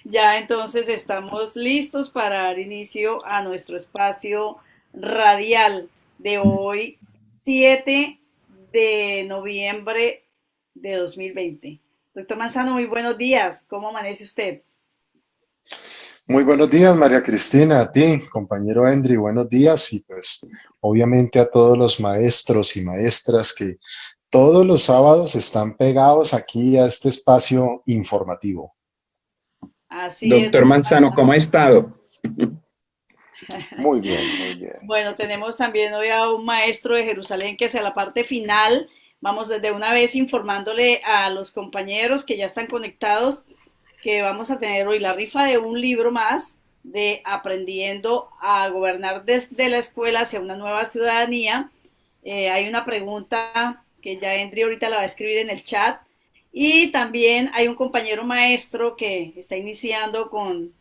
Ya entonces estamos listos para dar inicio a nuestro espacio radial de hoy, 7 de noviembre de 2020. Doctor Manzano, muy buenos días. ¿Cómo amanece usted? Muy buenos días, María Cristina, a ti, compañero Endry, buenos días y pues obviamente a todos los maestros y maestras que todos los sábados están pegados aquí a este espacio informativo. Así es, Doctor doctor Manzano, ¿cómo Manzano. ha estado? Muy bien, muy bien. Bueno, tenemos también hoy a un maestro de Jerusalén que hacia la parte final. Vamos desde una vez informándole a los compañeros que ya están conectados que vamos a tener hoy la rifa de un libro más de Aprendiendo a Gobernar desde la Escuela hacia una nueva ciudadanía. Hay una pregunta que ya Endri ahorita la va a escribir en el chat. Y también hay un compañero maestro que está iniciando con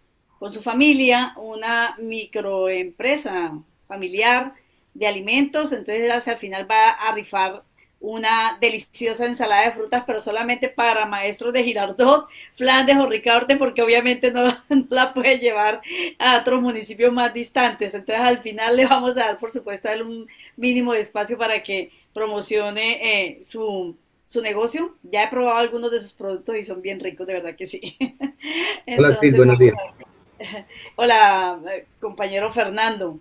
su familia una microempresa familiar de alimentos. Entonces al final va a rifar una deliciosa ensalada de frutas, pero solamente para maestros de Girardot, Flandes o Ricaurte, porque obviamente no la puede llevar a otros municipios más distantes. Entonces al final le vamos a dar, por supuesto, a él un mínimo de espacio para que promocione su negocio. Ya he probado algunos de sus productos y son bien ricos, de verdad que sí. Hola, Cris, Entonces buenos vamos días. a ver. Hola, compañero Fernando. ¿Cómo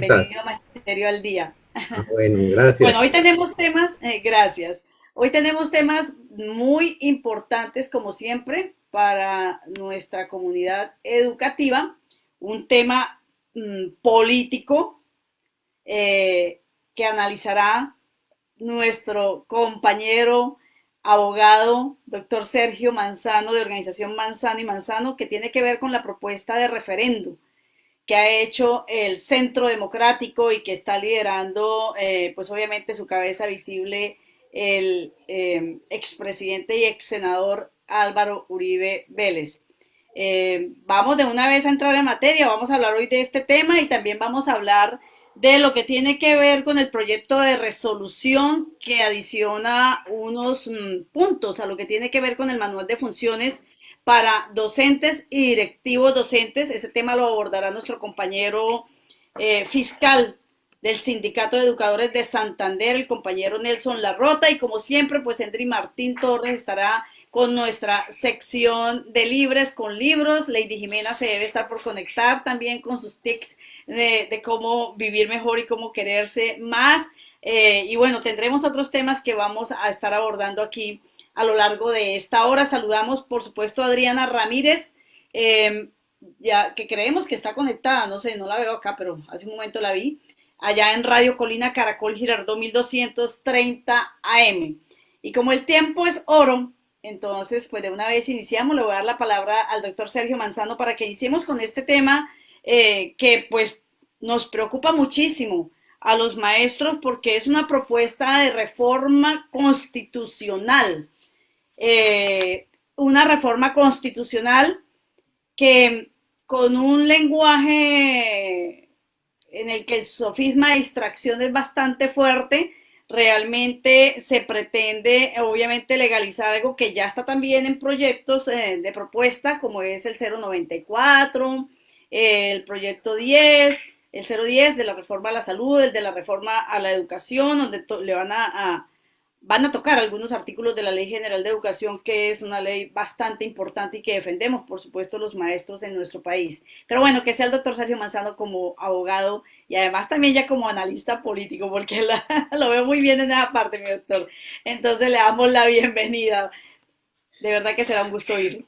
estás? Bienvenido a Magisterio al Día. Bueno, Bueno, gracias. hoy tenemos temas, gracias. Hoy tenemos temas muy importantes, como siempre, para nuestra comunidad educativa. Un tema político eh, que analizará nuestro compañero abogado, doctor Sergio Manzano, de Organización Manzano y Manzano, que tiene que ver con la propuesta de referendo que ha hecho el Centro Democrático y que está liderando, pues obviamente su cabeza visible, el expresidente y ex senador Álvaro Uribe Vélez. Vamos de una vez a entrar en materia, vamos a hablar hoy de este tema y también vamos a hablar de lo que tiene que ver con el proyecto de resolución que adiciona unos puntos a lo que tiene que ver con el manual de funciones para docentes y directivos docentes. Ese tema lo abordará nuestro compañero fiscal del Sindicato de Educadores de Santander, el compañero Nelson Larrota, y como siempre, pues Henry Martín Torres estará con nuestra sección de libres con libros. Lady Jimena se debe estar por conectar también con sus tics de cómo vivir mejor y cómo quererse más. Y bueno, tendremos otros temas que vamos a estar abordando aquí a lo largo de esta hora. Saludamos, por supuesto, a Adriana Ramírez, eh, ya que creemos que está conectada, no sé, no la veo acá, pero hace un momento la vi, allá en Radio Colina Caracol Girardot 1230 AM. Y como el tiempo es oro, entonces, pues de una vez iniciamos, le voy a dar la palabra al doctor Sergio Manzano para que iniciemos con este tema que pues nos preocupa muchísimo a los maestros porque es una propuesta de reforma constitucional, una reforma constitucional que con un lenguaje en el que el sofisma de distracción es bastante fuerte, realmente se pretende obviamente legalizar algo que ya está también en proyectos de propuesta, como es el 094, el proyecto 10, el 010 de la reforma a la salud, el de la reforma a la educación, donde le van a tocar algunos artículos de la Ley General de Educación, que es una ley bastante importante y que defendemos, por supuesto, los maestros en nuestro país. Pero bueno, que sea el doctor Sergio Manzano como abogado y además también ya como analista político, porque lo veo muy bien en esa parte, mi doctor. Entonces le damos la bienvenida. De verdad que será un gusto oírlo.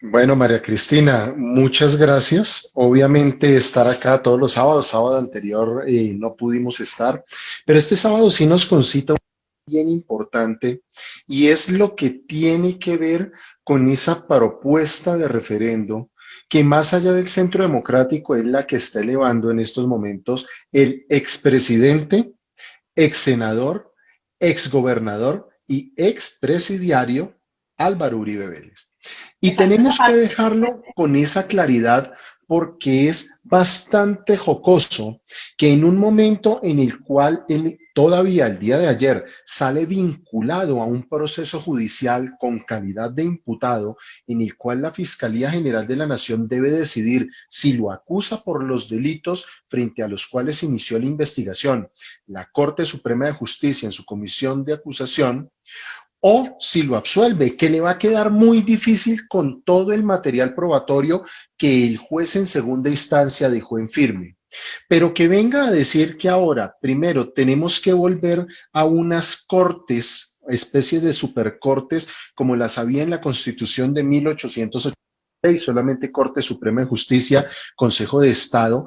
Bueno, María Cristina, muchas gracias. Obviamente estar acá todos los sábados, sábado anterior no pudimos estar, pero este sábado sí nos concita un bien importante y es lo que tiene que ver con esa propuesta de referendo que más allá del Centro Democrático es la que está elevando en estos momentos el expresidente, ex senador, ex gobernador y ex presidiario Álvaro Uribe Vélez. Me Y faltó esa tenemos que parte. dejarlo con esa claridad porque es bastante jocoso que en un momento en el cual todavía el día de ayer sale vinculado a un proceso judicial con calidad de imputado en el cual la Fiscalía General de la Nación debe decidir si lo acusa por los delitos frente a los cuales inició la investigación la Corte Suprema de Justicia en su comisión de acusación, o si lo absuelve, que le va a quedar muy difícil con todo el material probatorio que el juez en segunda instancia dejó en firme. Pero que venga a decir que ahora, primero, tenemos que volver a unas cortes, especies de supercortes, como las había en la Constitución de 1886, solamente Corte Suprema de Justicia, Consejo de Estado,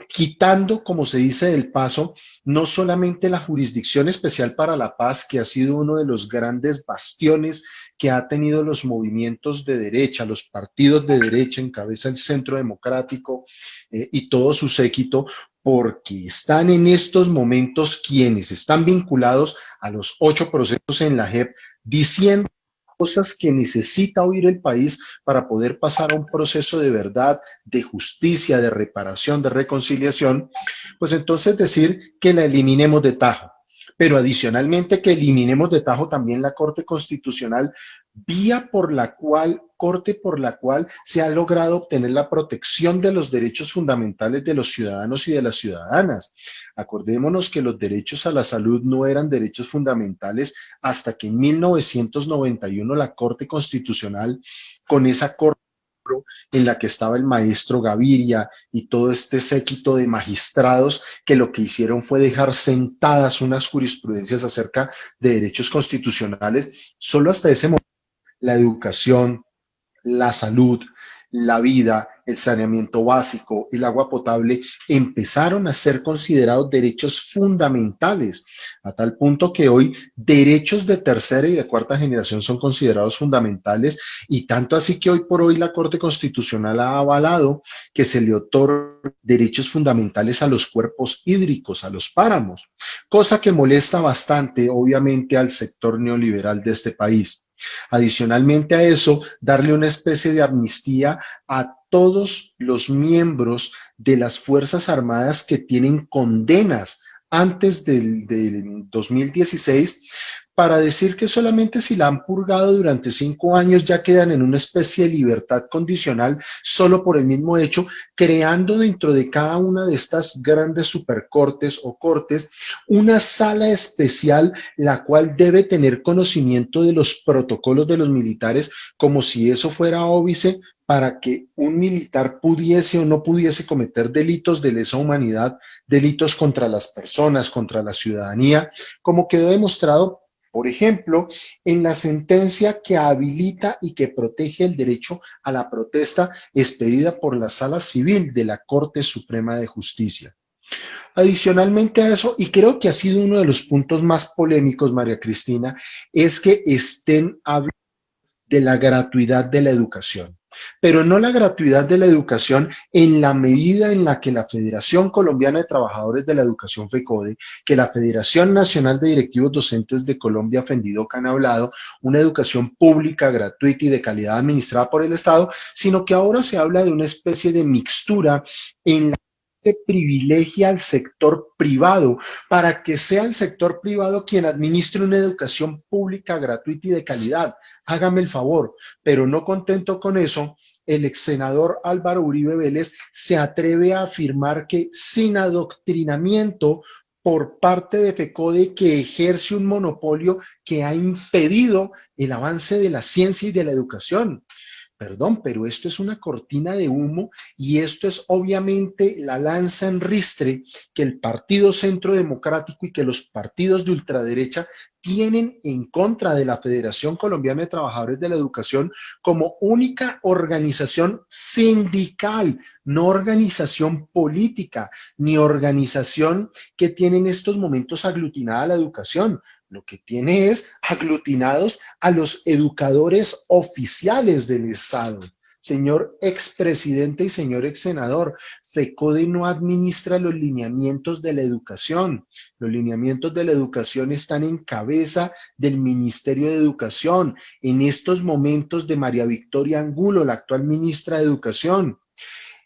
quitando, como se dice del paso, no solamente la Jurisdicción Especial para la Paz, que ha sido uno de los grandes bastiones que ha tenido los movimientos de derecha, los partidos de derecha, encabeza el Centro Democrático y todo su séquito, porque están en estos momentos quienes están vinculados a los 8 procesos en la JEP, diciendo cosas que necesita oír el país para poder pasar a un proceso de verdad, de justicia, de reparación, de reconciliación, pues entonces decir que la eliminemos de tajo. Pero adicionalmente que eliminemos de tajo también la Corte Constitucional, corte por la cual se ha logrado obtener la protección de los derechos fundamentales de los ciudadanos y de las ciudadanas. Acordémonos que los derechos a la salud no eran derechos fundamentales hasta que en 1991 la Corte Constitucional, con esa Corte en la que estaba el maestro Gaviria y todo este séquito de magistrados que lo que hicieron fue dejar sentadas unas jurisprudencias acerca de derechos constitucionales. Solo hasta ese momento la educación, la salud, la vida, el saneamiento básico, el agua potable, empezaron a ser considerados derechos fundamentales, a tal punto que hoy derechos de tercera y de cuarta generación son considerados fundamentales, y tanto así que hoy por hoy la Corte Constitucional ha avalado que se le otorguen derechos fundamentales a los cuerpos hídricos, a los páramos, cosa que molesta bastante, obviamente, al sector neoliberal de este país. Adicionalmente a eso, darle una especie de amnistía a todos los miembros de las Fuerzas Armadas que tienen condenas antes del 2016, para decir que solamente si la han purgado durante 5 años ya quedan en una especie de libertad condicional solo por el mismo hecho, creando dentro de cada una de estas grandes supercortes o cortes una sala especial la cual debe tener conocimiento de los protocolos de los militares, como si eso fuera óbice para que un militar pudiese o no pudiese cometer delitos de lesa humanidad, delitos contra las personas, contra la ciudadanía, como quedó demostrado, por ejemplo, en la sentencia que habilita y que protege el derecho a la protesta expedida por la Sala Civil de la Corte Suprema de Justicia. Adicionalmente a eso, y creo que ha sido uno de los puntos más polémicos, María Cristina, es que estén hablando de la gratuidad de la educación, pero no la gratuidad de la educación en la medida en la que la Federación Colombiana de Trabajadores de la Educación, FECODE, que la Federación Nacional de Directivos Docentes de Colombia, FENDIDOC, han hablado, una educación pública, gratuita y de calidad administrada por el Estado, sino que ahora se habla de una especie de mixtura en la privilegia al sector privado para que sea el sector privado quien administre una educación pública, gratuita y de calidad. Hágame el favor, pero no contento con eso, el ex senador Álvaro Uribe Vélez se atreve a afirmar que sin adoctrinamiento por parte de FECODE, que ejerce un monopolio que ha impedido el avance de la ciencia y de la educación. Perdón, pero esto es una cortina de humo y esto es obviamente la lanza en ristre que el Partido Centro Democrático y que los partidos de ultraderecha tienen en contra de la Federación Colombiana de Trabajadores de la Educación como única organización sindical, no organización política, ni organización que tiene en estos momentos aglutinada la educación. Lo que tiene es aglutinados a los educadores oficiales del Estado. Señor expresidente y señor ex senador, FECODE no administra los lineamientos de la educación. Los lineamientos de la educación están en cabeza del Ministerio de Educación, en estos momentos de María Victoria Angulo, la actual ministra de Educación.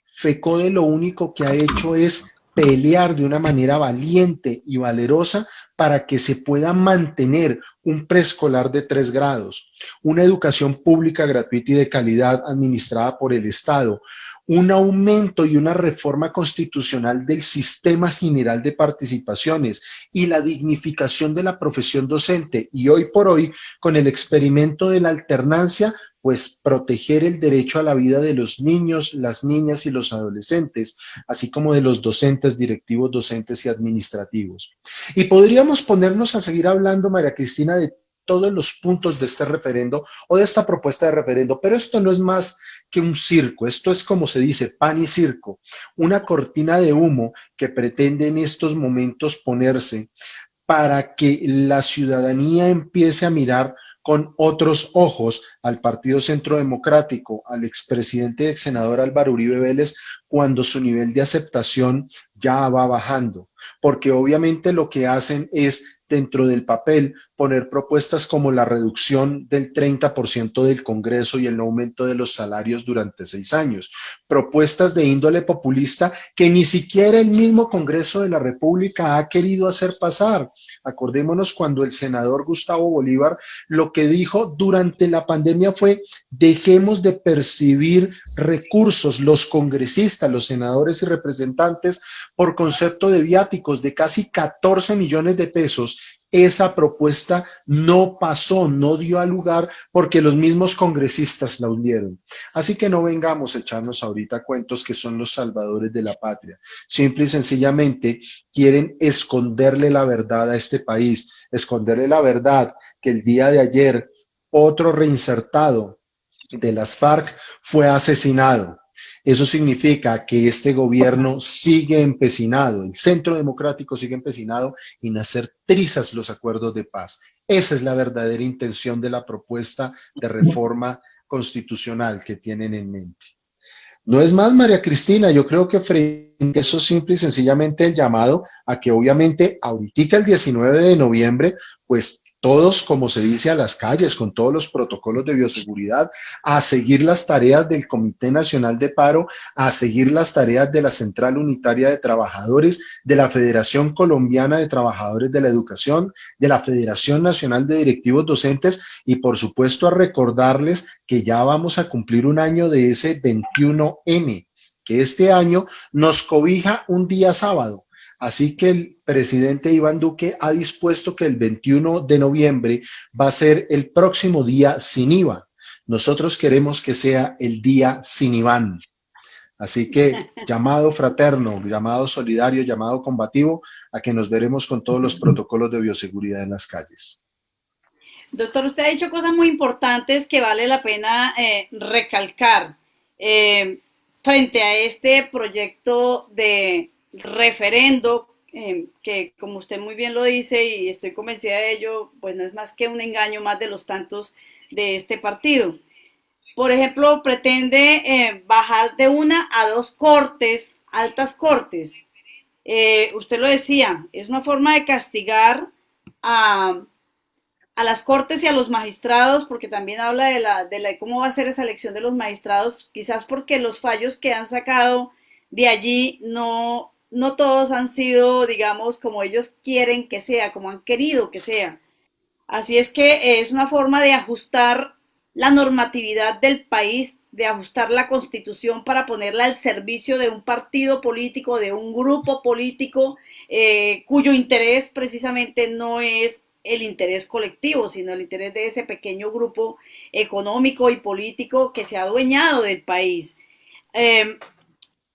FECODE lo único que ha hecho es pelear de una manera valiente y valerosa para que se pueda mantener un preescolar de 3 grados, una educación pública gratuita y de calidad administrada por el Estado, un aumento y una reforma constitucional del sistema general de participaciones y la dignificación de la profesión docente. Y hoy por hoy, con el experimento de la alternancia, pues proteger el derecho a la vida de los niños, las niñas y los adolescentes, así como de los docentes, directivos docentes y administrativos. Y podríamos ponernos a seguir hablando, María Cristina, de todos los puntos de este referendo o de esta propuesta de referendo, pero esto no es más que un circo, esto es como se dice, pan y circo, una cortina de humo que pretende en estos momentos ponerse para que la ciudadanía empiece a mirar con otros ojos al Partido Centro Democrático, al expresidente y ex senador Álvaro Uribe Vélez, cuando su nivel de aceptación ya va bajando, porque obviamente lo que hacen es, dentro del papel, poner propuestas como la reducción del 30% del Congreso y el aumento de los salarios durante 6 años. Propuestas de índole populista que ni siquiera el mismo Congreso de la República ha querido hacer pasar. Acordémonos cuando el senador Gustavo Bolívar lo que dijo durante la pandemia fue: dejemos de percibir recursos los congresistas, los senadores y representantes por concepto de viáticos de casi 14 millones de pesos. Esa propuesta no pasó, no dio a lugar porque los mismos congresistas la hundieron. Así que no vengamos a echarnos ahorita cuentos que son los salvadores de la patria. Simple y sencillamente quieren esconderle la verdad a este país, esconderle la verdad que el día de ayer otro reinsertado de las FARC fue asesinado. Eso significa que este gobierno sigue empecinado, el Centro Democrático sigue empecinado en hacer trizas los acuerdos de paz. Esa es la verdadera intención de la propuesta de reforma constitucional que tienen en mente. No es más, María Cristina, yo creo que frente a eso simple y sencillamente el llamado a que obviamente ahorita el 19 de noviembre, pues todos, como se dice, a las calles con todos los protocolos de bioseguridad, a seguir las tareas del Comité Nacional de Paro, a seguir las tareas de la Central Unitaria de Trabajadores, de la Federación Colombiana de Trabajadores de la Educación, de la Federación Nacional de Directivos Docentes y por supuesto a recordarles que ya vamos a cumplir un año de ese 21M, que este año nos cobija un día sábado. Así que el presidente Iván Duque ha dispuesto que el 21 de noviembre va a ser el próximo día sin IVA. Nosotros queremos que sea el día sin Iván. Así que llamado fraterno, llamado solidario, llamado combativo a que nos veremos con todos los protocolos de bioseguridad en las calles. Doctor, usted ha dicho cosas muy importantes que vale la pena recalcar frente a este proyecto de referendo, que como usted muy bien lo dice y estoy convencida de ello, pues no es más que un engaño más de los tantos de este partido. Por ejemplo, pretende bajar de 1 a 2 cortes, altas cortes. Usted lo decía, es una forma de castigar a las cortes y a los magistrados, porque también habla de cómo va a ser esa elección de los magistrados, quizás porque los fallos que han sacado de allí no todos han sido, digamos, como ellos quieren que sea, como han querido que sea. Así es que es una forma de ajustar la normatividad del país, de ajustar la constitución para ponerla al servicio de un partido político, de un grupo político, cuyo interés precisamente no es el interés colectivo, sino el interés de ese pequeño grupo económico y político que se ha adueñado del país. Eh,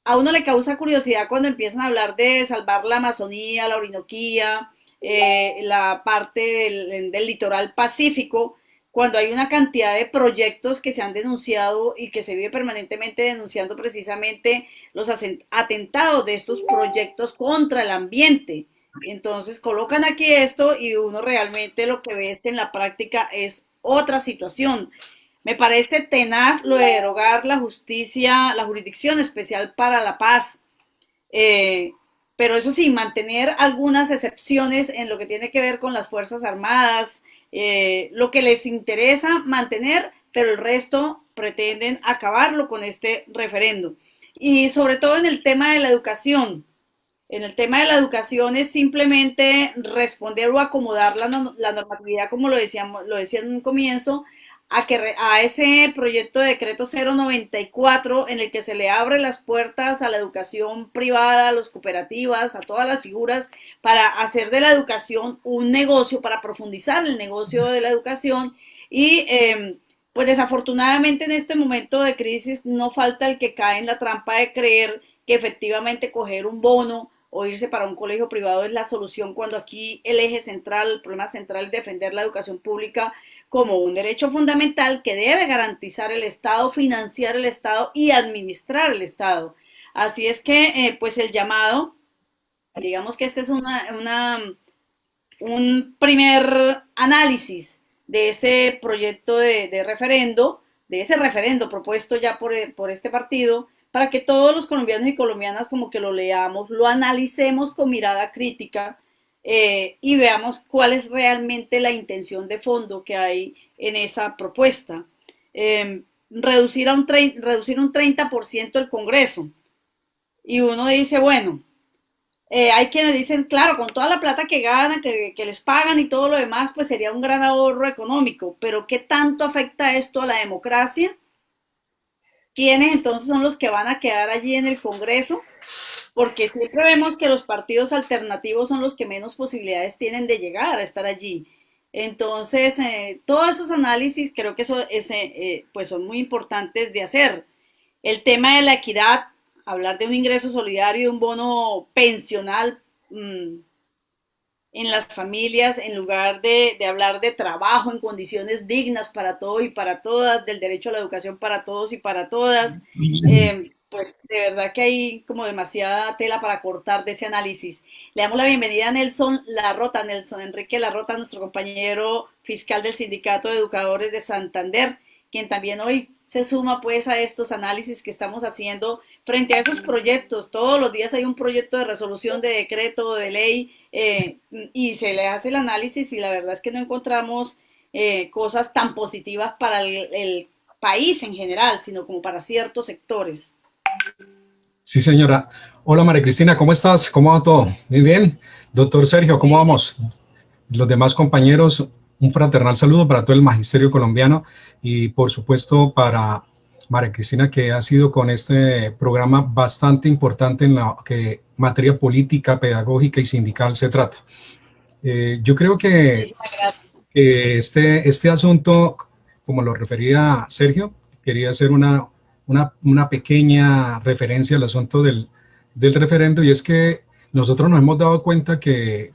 a uno le causa curiosidad cuando empiezan a hablar de salvar la Amazonía, la Orinoquía, la parte del litoral pacífico, cuando hay una cantidad de proyectos que se han denunciado y que se vive permanentemente denunciando precisamente los atentados de estos proyectos contra el ambiente. Entonces colocan aquí esto y uno realmente lo que ve es que en la práctica es otra situación. Me parece tenaz lo de derogar la justicia, la jurisdicción especial para la paz, pero eso sí, mantener algunas excepciones en lo que tiene que ver con las Fuerzas Armadas, lo que les interesa mantener, pero el resto pretenden acabarlo con este referendo. Y sobre todo en el tema de la educación. en el tema de la educación es simplemente responder o acomodar la normatividad, como lo decía en un comienzo, a ese proyecto de decreto 094 en el que se le abre las puertas a la educación privada, a las cooperativas, a todas las figuras para hacer de la educación un negocio, para profundizar el negocio de la educación y pues desafortunadamente en este momento de crisis no falta el que cae en la trampa de creer que efectivamente coger un bono o irse para un colegio privado es la solución cuando aquí el eje central, el problema central es defender la educación pública como un derecho fundamental que debe garantizar el Estado, financiar el Estado y administrar el Estado. Así es que, pues el llamado, digamos que este es un primer análisis de ese proyecto de referendo, de ese referendo propuesto ya por este partido, para que todos los colombianos y colombianas como que lo leamos, lo analicemos con mirada crítica y veamos cuál es realmente la intención de fondo que hay en esa propuesta. Reducir un 30% el Congreso. Y uno dice, bueno, hay quienes dicen, claro, con toda la plata que ganan, que les pagan y todo lo demás, pues sería un gran ahorro económico, pero ¿qué tanto afecta esto a la democracia? ¿Quiénes entonces son los que van a quedar allí en el Congreso? Porque siempre vemos que los partidos alternativos son los que menos posibilidades tienen de llegar a estar allí. Entonces, todos esos análisis creo que pues son muy importantes de hacer. El tema de la equidad, hablar de un ingreso solidario y un bono pensional en las familias, en lugar de hablar de trabajo en condiciones dignas para todo y para todas, del derecho a la educación para todos y para todas, pues de verdad que hay como demasiada tela para cortar de ese análisis. Le damos la bienvenida a Nelson Larrota, Nelson Enrique Larrota, nuestro compañero fiscal del Sindicato de Educadores de Santander, quien también hoy se suma pues a estos análisis que estamos haciendo frente a esos proyectos. Todos los días hay un proyecto de resolución, de decreto, de ley, y se le hace el análisis y la verdad es que no encontramos cosas tan positivas para el país en general, sino como para ciertos sectores. Sí, señora. Hola, María Cristina, ¿cómo estás? ¿Cómo va todo? Muy bien. Doctor Sergio, ¿cómo vamos? Los demás compañeros, un fraternal saludo para todo el magisterio colombiano y, por supuesto, para María Cristina, que ha sido con este programa bastante importante en la que materia política, pedagógica y sindical se trata. Yo creo que este asunto, como lo refería Sergio, quería hacer una pequeña referencia al asunto del referendo, y es que nosotros nos hemos dado cuenta que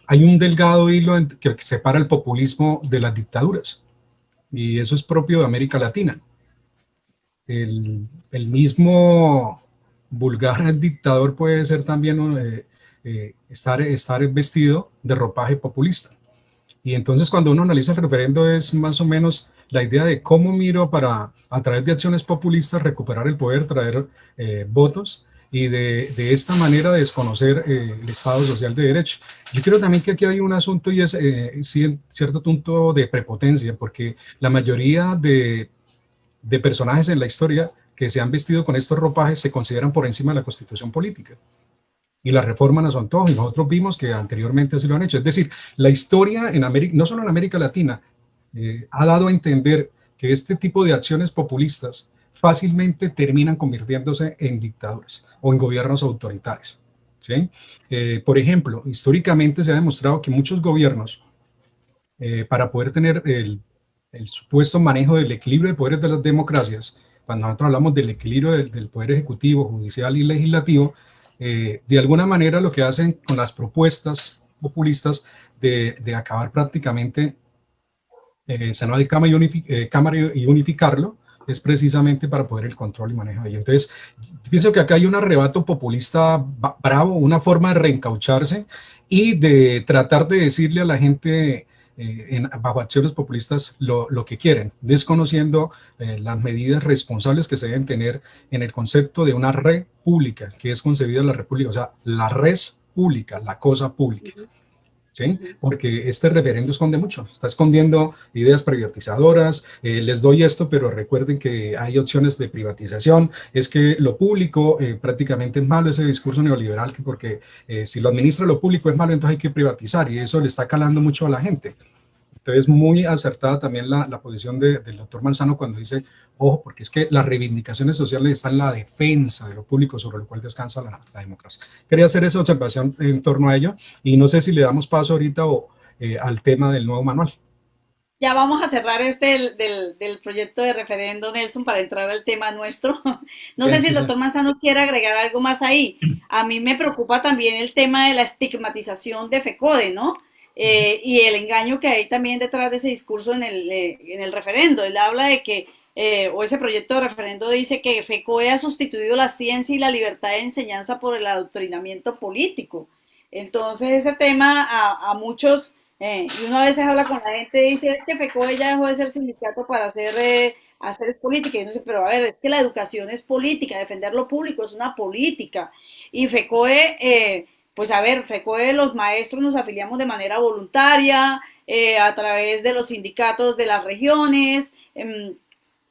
hay un delgado hilo que separa el populismo de las dictaduras, y eso es propio de América Latina. El mismo vulgar dictador puede ser también estar vestido de ropaje populista. Y entonces cuando uno analiza el referendo es más o menos la idea de cómo miro para, a través de acciones populistas, recuperar el poder, traer votos y de esta manera desconocer el Estado Social de Derecho. Yo creo también que aquí hay un asunto y es cierto punto de prepotencia, porque la mayoría de personajes en la historia que se han vestido con estos ropajes se consideran por encima de la Constitución política y la reforman a su antojo, y nosotros vimos que anteriormente así lo han hecho. Es decir, la historia en América, no solo en América Latina, ha dado a entender que este tipo de acciones populistas fácilmente terminan convirtiéndose en dictaduras o en gobiernos autoritarios, ¿sí? Por ejemplo, históricamente se ha demostrado que muchos gobiernos, para poder tener el supuesto manejo del equilibrio de poderes de las democracias, cuando nosotros hablamos del equilibrio del poder ejecutivo, judicial y legislativo, de alguna manera lo que hacen con las propuestas populistas de acabar prácticamente Senado y Cámara y unificarlo, es precisamente para poder el control y manejo de ello. Entonces, pienso que acá hay un arrebato populista bravo, una forma de reencaucharse y de tratar de decirle a la gente bajo acciones populistas lo que quieren, desconociendo las medidas responsables que se deben tener en el concepto de una red pública, que es concebida la república, o sea, la res pública, la cosa pública. ¿sí? Porque este referendo esconde mucho, está escondiendo ideas privatizadoras, les doy esto, pero recuerden que hay opciones de privatización, es que lo público prácticamente es malo, ese discurso neoliberal, que porque si lo administra lo público es malo, entonces hay que privatizar, y eso le está calando mucho a la gente. Entonces, muy acertada también la posición del doctor Manzano cuando dice, ojo, porque es que las reivindicaciones sociales están en la defensa de lo público sobre lo cual descansa la democracia. Quería hacer esa observación en torno a ello y no sé si le damos paso ahorita al tema del nuevo manual. Ya vamos a cerrar del proyecto de referendo, Nelson, para entrar al tema nuestro. No sé si el doctor Manzano quiere agregar algo más ahí. A mí me preocupa también el tema de la estigmatización de FECODE, ¿no? Y el engaño que hay también detrás de ese discurso en el referendo. Él habla de que, o ese proyecto de referendo dice que FECODE ha sustituido la ciencia y la libertad de enseñanza por el adoctrinamiento político. Entonces ese tema a muchos, y uno a veces habla con la gente y dice, es que FECODE ya dejó de ser sindicato para hacer política. Y uno dice, pero a ver, es que la educación es política, defender lo público es una política. Y FECODE, pues a ver, FECODE, los maestros nos afiliamos de manera voluntaria, a través de los sindicatos de las regiones,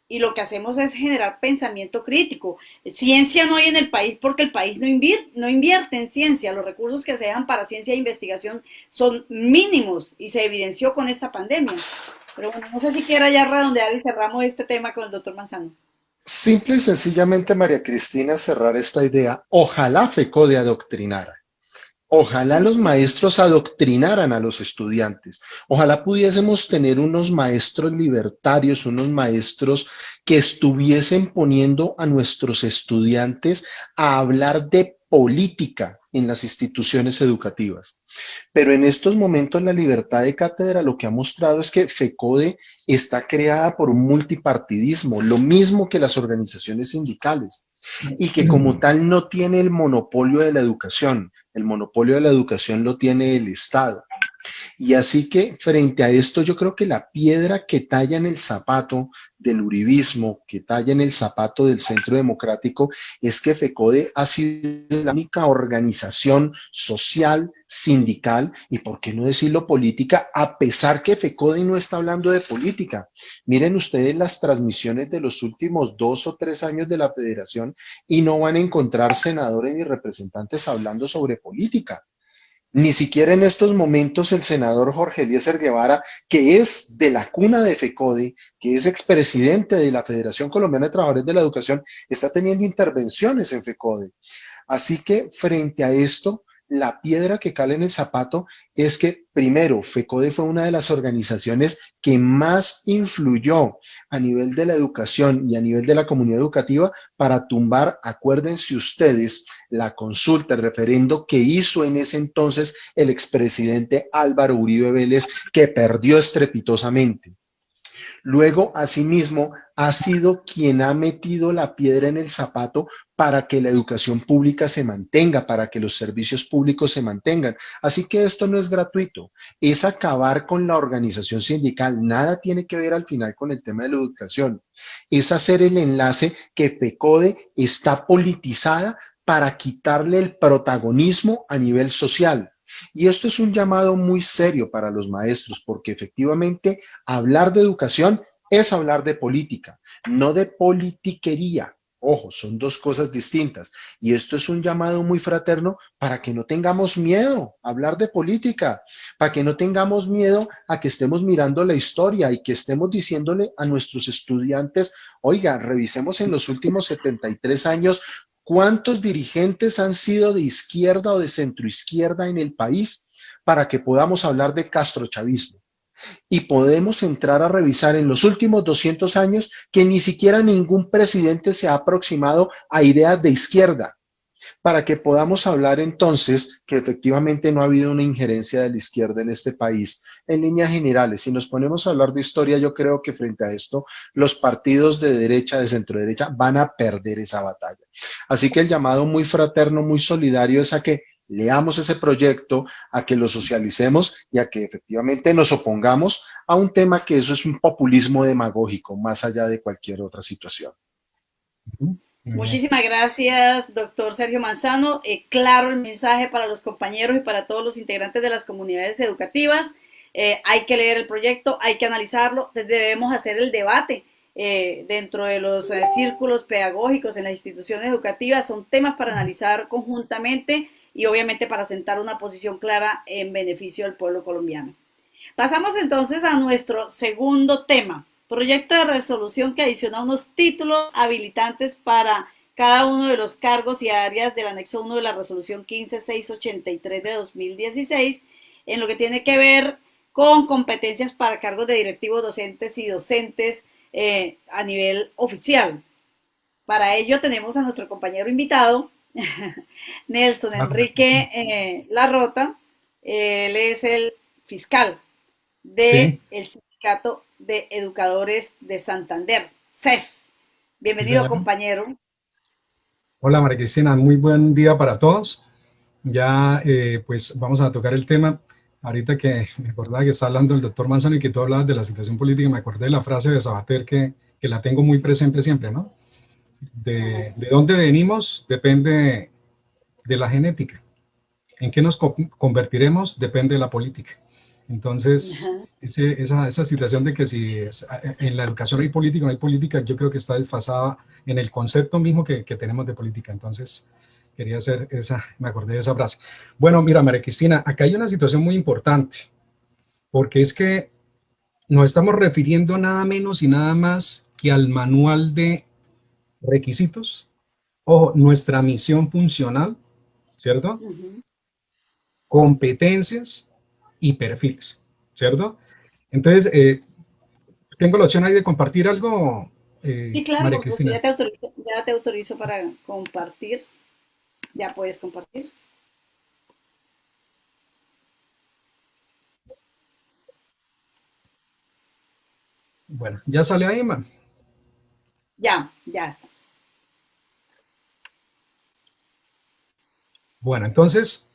y lo que hacemos es generar pensamiento crítico. Ciencia no hay en el país porque el país no invierte en ciencia. Los recursos que se dan para ciencia e investigación son mínimos y se evidenció con esta pandemia. Pero bueno, no sé si quiera ya redondear y cerramos este tema con el doctor Manzano. Simple y sencillamente, María Cristina, cerrar esta idea. Ojalá FECODE adoctrinara. Ojalá los maestros adoctrinaran a los estudiantes. Ojalá pudiésemos tener unos maestros libertarios, unos maestros que estuviesen poniendo a nuestros estudiantes a hablar de política en las instituciones educativas. Pero en estos momentos la libertad de cátedra lo que ha mostrado es que FECODE está creada por un multipartidismo, lo mismo que las organizaciones sindicales, y que como tal no tiene el monopolio de la educación. El monopolio de la educación lo tiene el Estado. Y así que frente a esto yo creo que la piedra que talla en el zapato del uribismo, que talla en el zapato del Centro Democrático, es que FECODE ha sido la única organización social, sindical y, por qué no decirlo, política, a pesar que FECODE no está hablando de política. Miren ustedes las transmisiones de los últimos 2 o 3 años de la federación y no van a encontrar senadores ni representantes hablando sobre política. Ni siquiera en estos momentos el senador Jorge Eliezer Guevara, que es de la cuna de FECODE, que es expresidente de la Federación Colombiana de Trabajadores de la Educación, está teniendo intervenciones en FECODE. Así que frente a esto, la piedra que cala en el zapato es que, primero, FECODE fue una de las organizaciones que más influyó a nivel de la educación y a nivel de la comunidad educativa para tumbar, acuérdense ustedes, la consulta, el referendo que hizo en ese entonces el expresidente Álvaro Uribe Vélez, que perdió estrepitosamente. Luego, asimismo, ha sido quien ha metido la piedra en el zapato para que la educación pública se mantenga, para que los servicios públicos se mantengan. Así que esto no es gratuito, es acabar con la organización sindical. Nada tiene que ver al final con el tema de la educación. Es hacer el enlace que FECODE está politizada para quitarle el protagonismo a nivel social. Y esto es un llamado muy serio para los maestros, porque efectivamente hablar de educación es hablar de política, no de politiquería. Ojo, son dos cosas distintas. Y esto es un llamado muy fraterno para que no tengamos miedo a hablar de política, para que no tengamos miedo a que estemos mirando la historia y que estemos diciéndole a nuestros estudiantes, oiga, revisemos en los últimos 73 años ¿cuántos dirigentes han sido de izquierda o de centroizquierda en el país para que podamos hablar de castrochavismo? Y podemos entrar a revisar en los últimos 200 años que ni siquiera ningún presidente se ha aproximado a ideas de izquierda, para que podamos hablar entonces que efectivamente no ha habido una injerencia de la izquierda en este país. En líneas generales, si nos ponemos a hablar de historia, yo creo que frente a esto, los partidos de derecha, de centro derecha, van a perder esa batalla. Así que el llamado muy fraterno, muy solidario es a que leamos ese proyecto, a que lo socialicemos y a que efectivamente nos opongamos a un tema que eso es un populismo demagógico, más allá de cualquier otra situación. Muy bien. Muchísimas gracias, doctor Sergio Manzano. Claro el mensaje para los compañeros y para todos los integrantes de las comunidades educativas. Hay que leer el proyecto, hay que analizarlo, debemos hacer el debate dentro de los círculos pedagógicos en las instituciones educativas. Son temas para analizar conjuntamente y obviamente para sentar una posición clara en beneficio del pueblo colombiano. Pasamos entonces a nuestro segundo tema. Proyecto de resolución que adiciona unos títulos habilitantes para cada uno de los cargos y áreas del anexo 1 de la resolución 15683 de 2016, en lo que tiene que ver con competencias para cargos de directivos docentes y docentes a nivel oficial. Para ello tenemos a nuestro compañero invitado, Nelson Enrique Larrota. Él es el fiscal del Sindicato de Educadores de Santander, CES. Bienvenido, compañero. Hola, María Cristina, muy buen día para todos. Ya, pues vamos a tocar el tema. Ahorita que me acordaba que está hablando el doctor Manzano y que tú hablabas de la situación política, me acordé de la frase de Sabater que la tengo muy presente siempre, ¿no? De dónde venimos depende de la genética. En qué nos convertiremos depende de la política. Entonces, esa situación de que si en la educación hay política o no hay política, yo creo que está desfasada en el concepto mismo que tenemos de política. Entonces, quería hacer me acordé de esa frase. Bueno, mira, María Cristina, acá hay una situación muy importante, porque es que nos estamos refiriendo nada menos y nada más que al manual de requisitos, o nuestra misión funcional, ¿cierto? Competencias y perfiles, ¿cierto? Entonces, tengo la opción ahí de compartir algo, sí, claro, María Cristina. Ya te autorizo para compartir. Ya puedes compartir. Bueno, ¿ya salió ahí, man? Ya está. Bueno, entonces,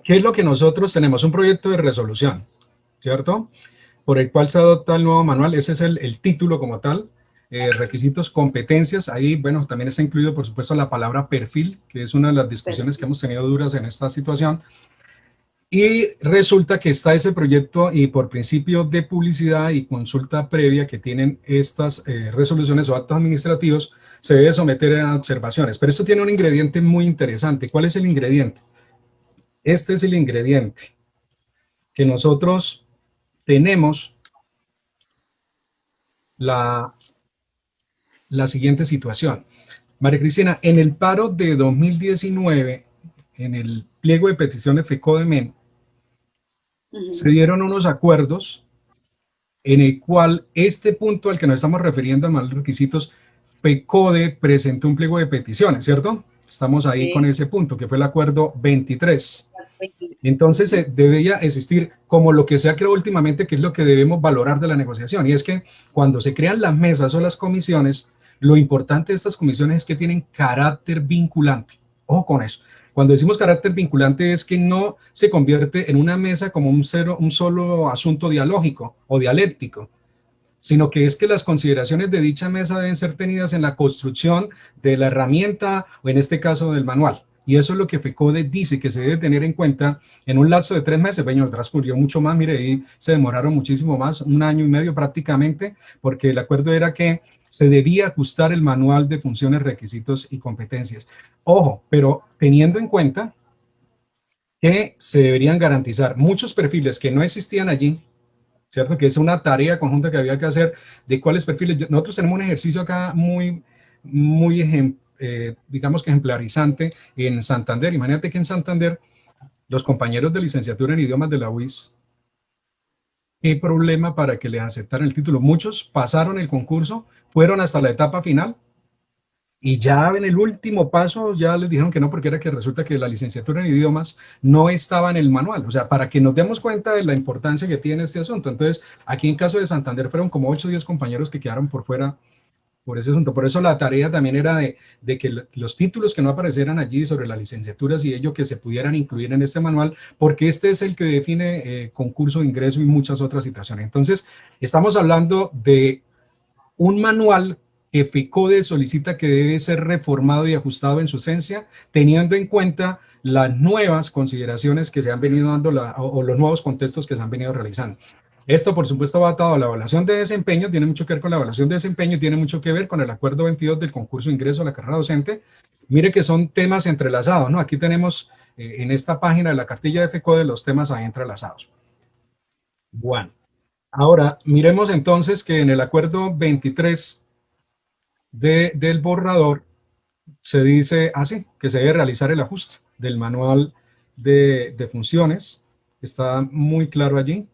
¿qué es lo que nosotros tenemos? Un proyecto de resolución, ¿cierto? Por el cual se adopta el nuevo manual. Ese es el título como tal. Requisitos, competencias. Ahí, bueno, también está incluido, por supuesto, la palabra perfil, que es una de las discusiones que hemos tenido duras en esta situación. Y resulta que está ese proyecto y por principio de publicidad y consulta previa que tienen estas resoluciones o actos administrativos, se debe someter a observaciones. Pero esto tiene un ingrediente muy interesante. ¿Cuál es el ingrediente? Este es el ingrediente que nosotros tenemos la siguiente situación. María Cristina, en el paro de 2019, en el pliego de peticiones FECODEMEN, se dieron unos acuerdos en el cual este punto al que nos estamos refiriendo, a los requisitos, FECODE presentó un pliego de peticiones, ¿cierto? Estamos ahí con ese punto, que fue el acuerdo 23. Entonces debería existir como lo que se ha creado últimamente, que es lo que debemos valorar de la negociación, y es que cuando se crean las mesas o las comisiones, lo importante de estas comisiones es que tienen carácter vinculante. Ojo con eso. Cuando decimos carácter vinculante es que no se convierte en una mesa como un solo asunto dialógico o dialéctico, sino que es que las consideraciones de dicha mesa deben ser tenidas en la construcción de la herramienta o en este caso del manual. Y eso es lo que FECODE dice que se debe tener en cuenta en un lapso de 3 meses. Bueno, transcurrió mucho más, mire, ahí se demoraron muchísimo más, 1 año y medio prácticamente, porque el acuerdo era que se debía ajustar el manual de funciones, requisitos y competencias. Ojo, pero teniendo en cuenta que se deberían garantizar muchos perfiles que no existían allí, ¿cierto? Que es una tarea conjunta que había que hacer de cuáles perfiles. Nosotros tenemos un ejercicio acá muy digamos que ejemplarizante en Santander. Imagínate que en Santander los compañeros de licenciatura en idiomas de la UIS, ¿qué problema para que le aceptaran el título? Muchos pasaron el concurso, fueron hasta la etapa final y ya en el último paso ya les dijeron que no, porque era que resulta que la licenciatura en idiomas no estaba en el manual. O sea, para que nos demos cuenta de la importancia que tiene este asunto. Entonces, aquí en caso de Santander fueron como 8 o 10 compañeros que quedaron por fuera por ese asunto. Por eso la tarea también era de que los títulos que no aparecieran allí sobre las licenciaturas y ello que se pudieran incluir en este manual, porque este es el que define concurso de ingreso y muchas otras situaciones. Entonces, estamos hablando de un manual que FECODE solicita que debe ser reformado y ajustado en su esencia, teniendo en cuenta las nuevas consideraciones que se han venido dando o los nuevos contextos que se han venido realizando. Esto, por supuesto, va atado a la evaluación de desempeño, tiene mucho que ver con la evaluación de desempeño, tiene mucho que ver con el acuerdo 22 del concurso de ingreso a la carrera docente. Mire que son temas entrelazados, ¿no? Aquí tenemos en esta página de la cartilla de FECODE los temas ahí entrelazados. Bueno, ahora miremos entonces que en el acuerdo 23 del borrador se dice así, que se debe realizar el ajuste del manual de funciones, está muy claro allí.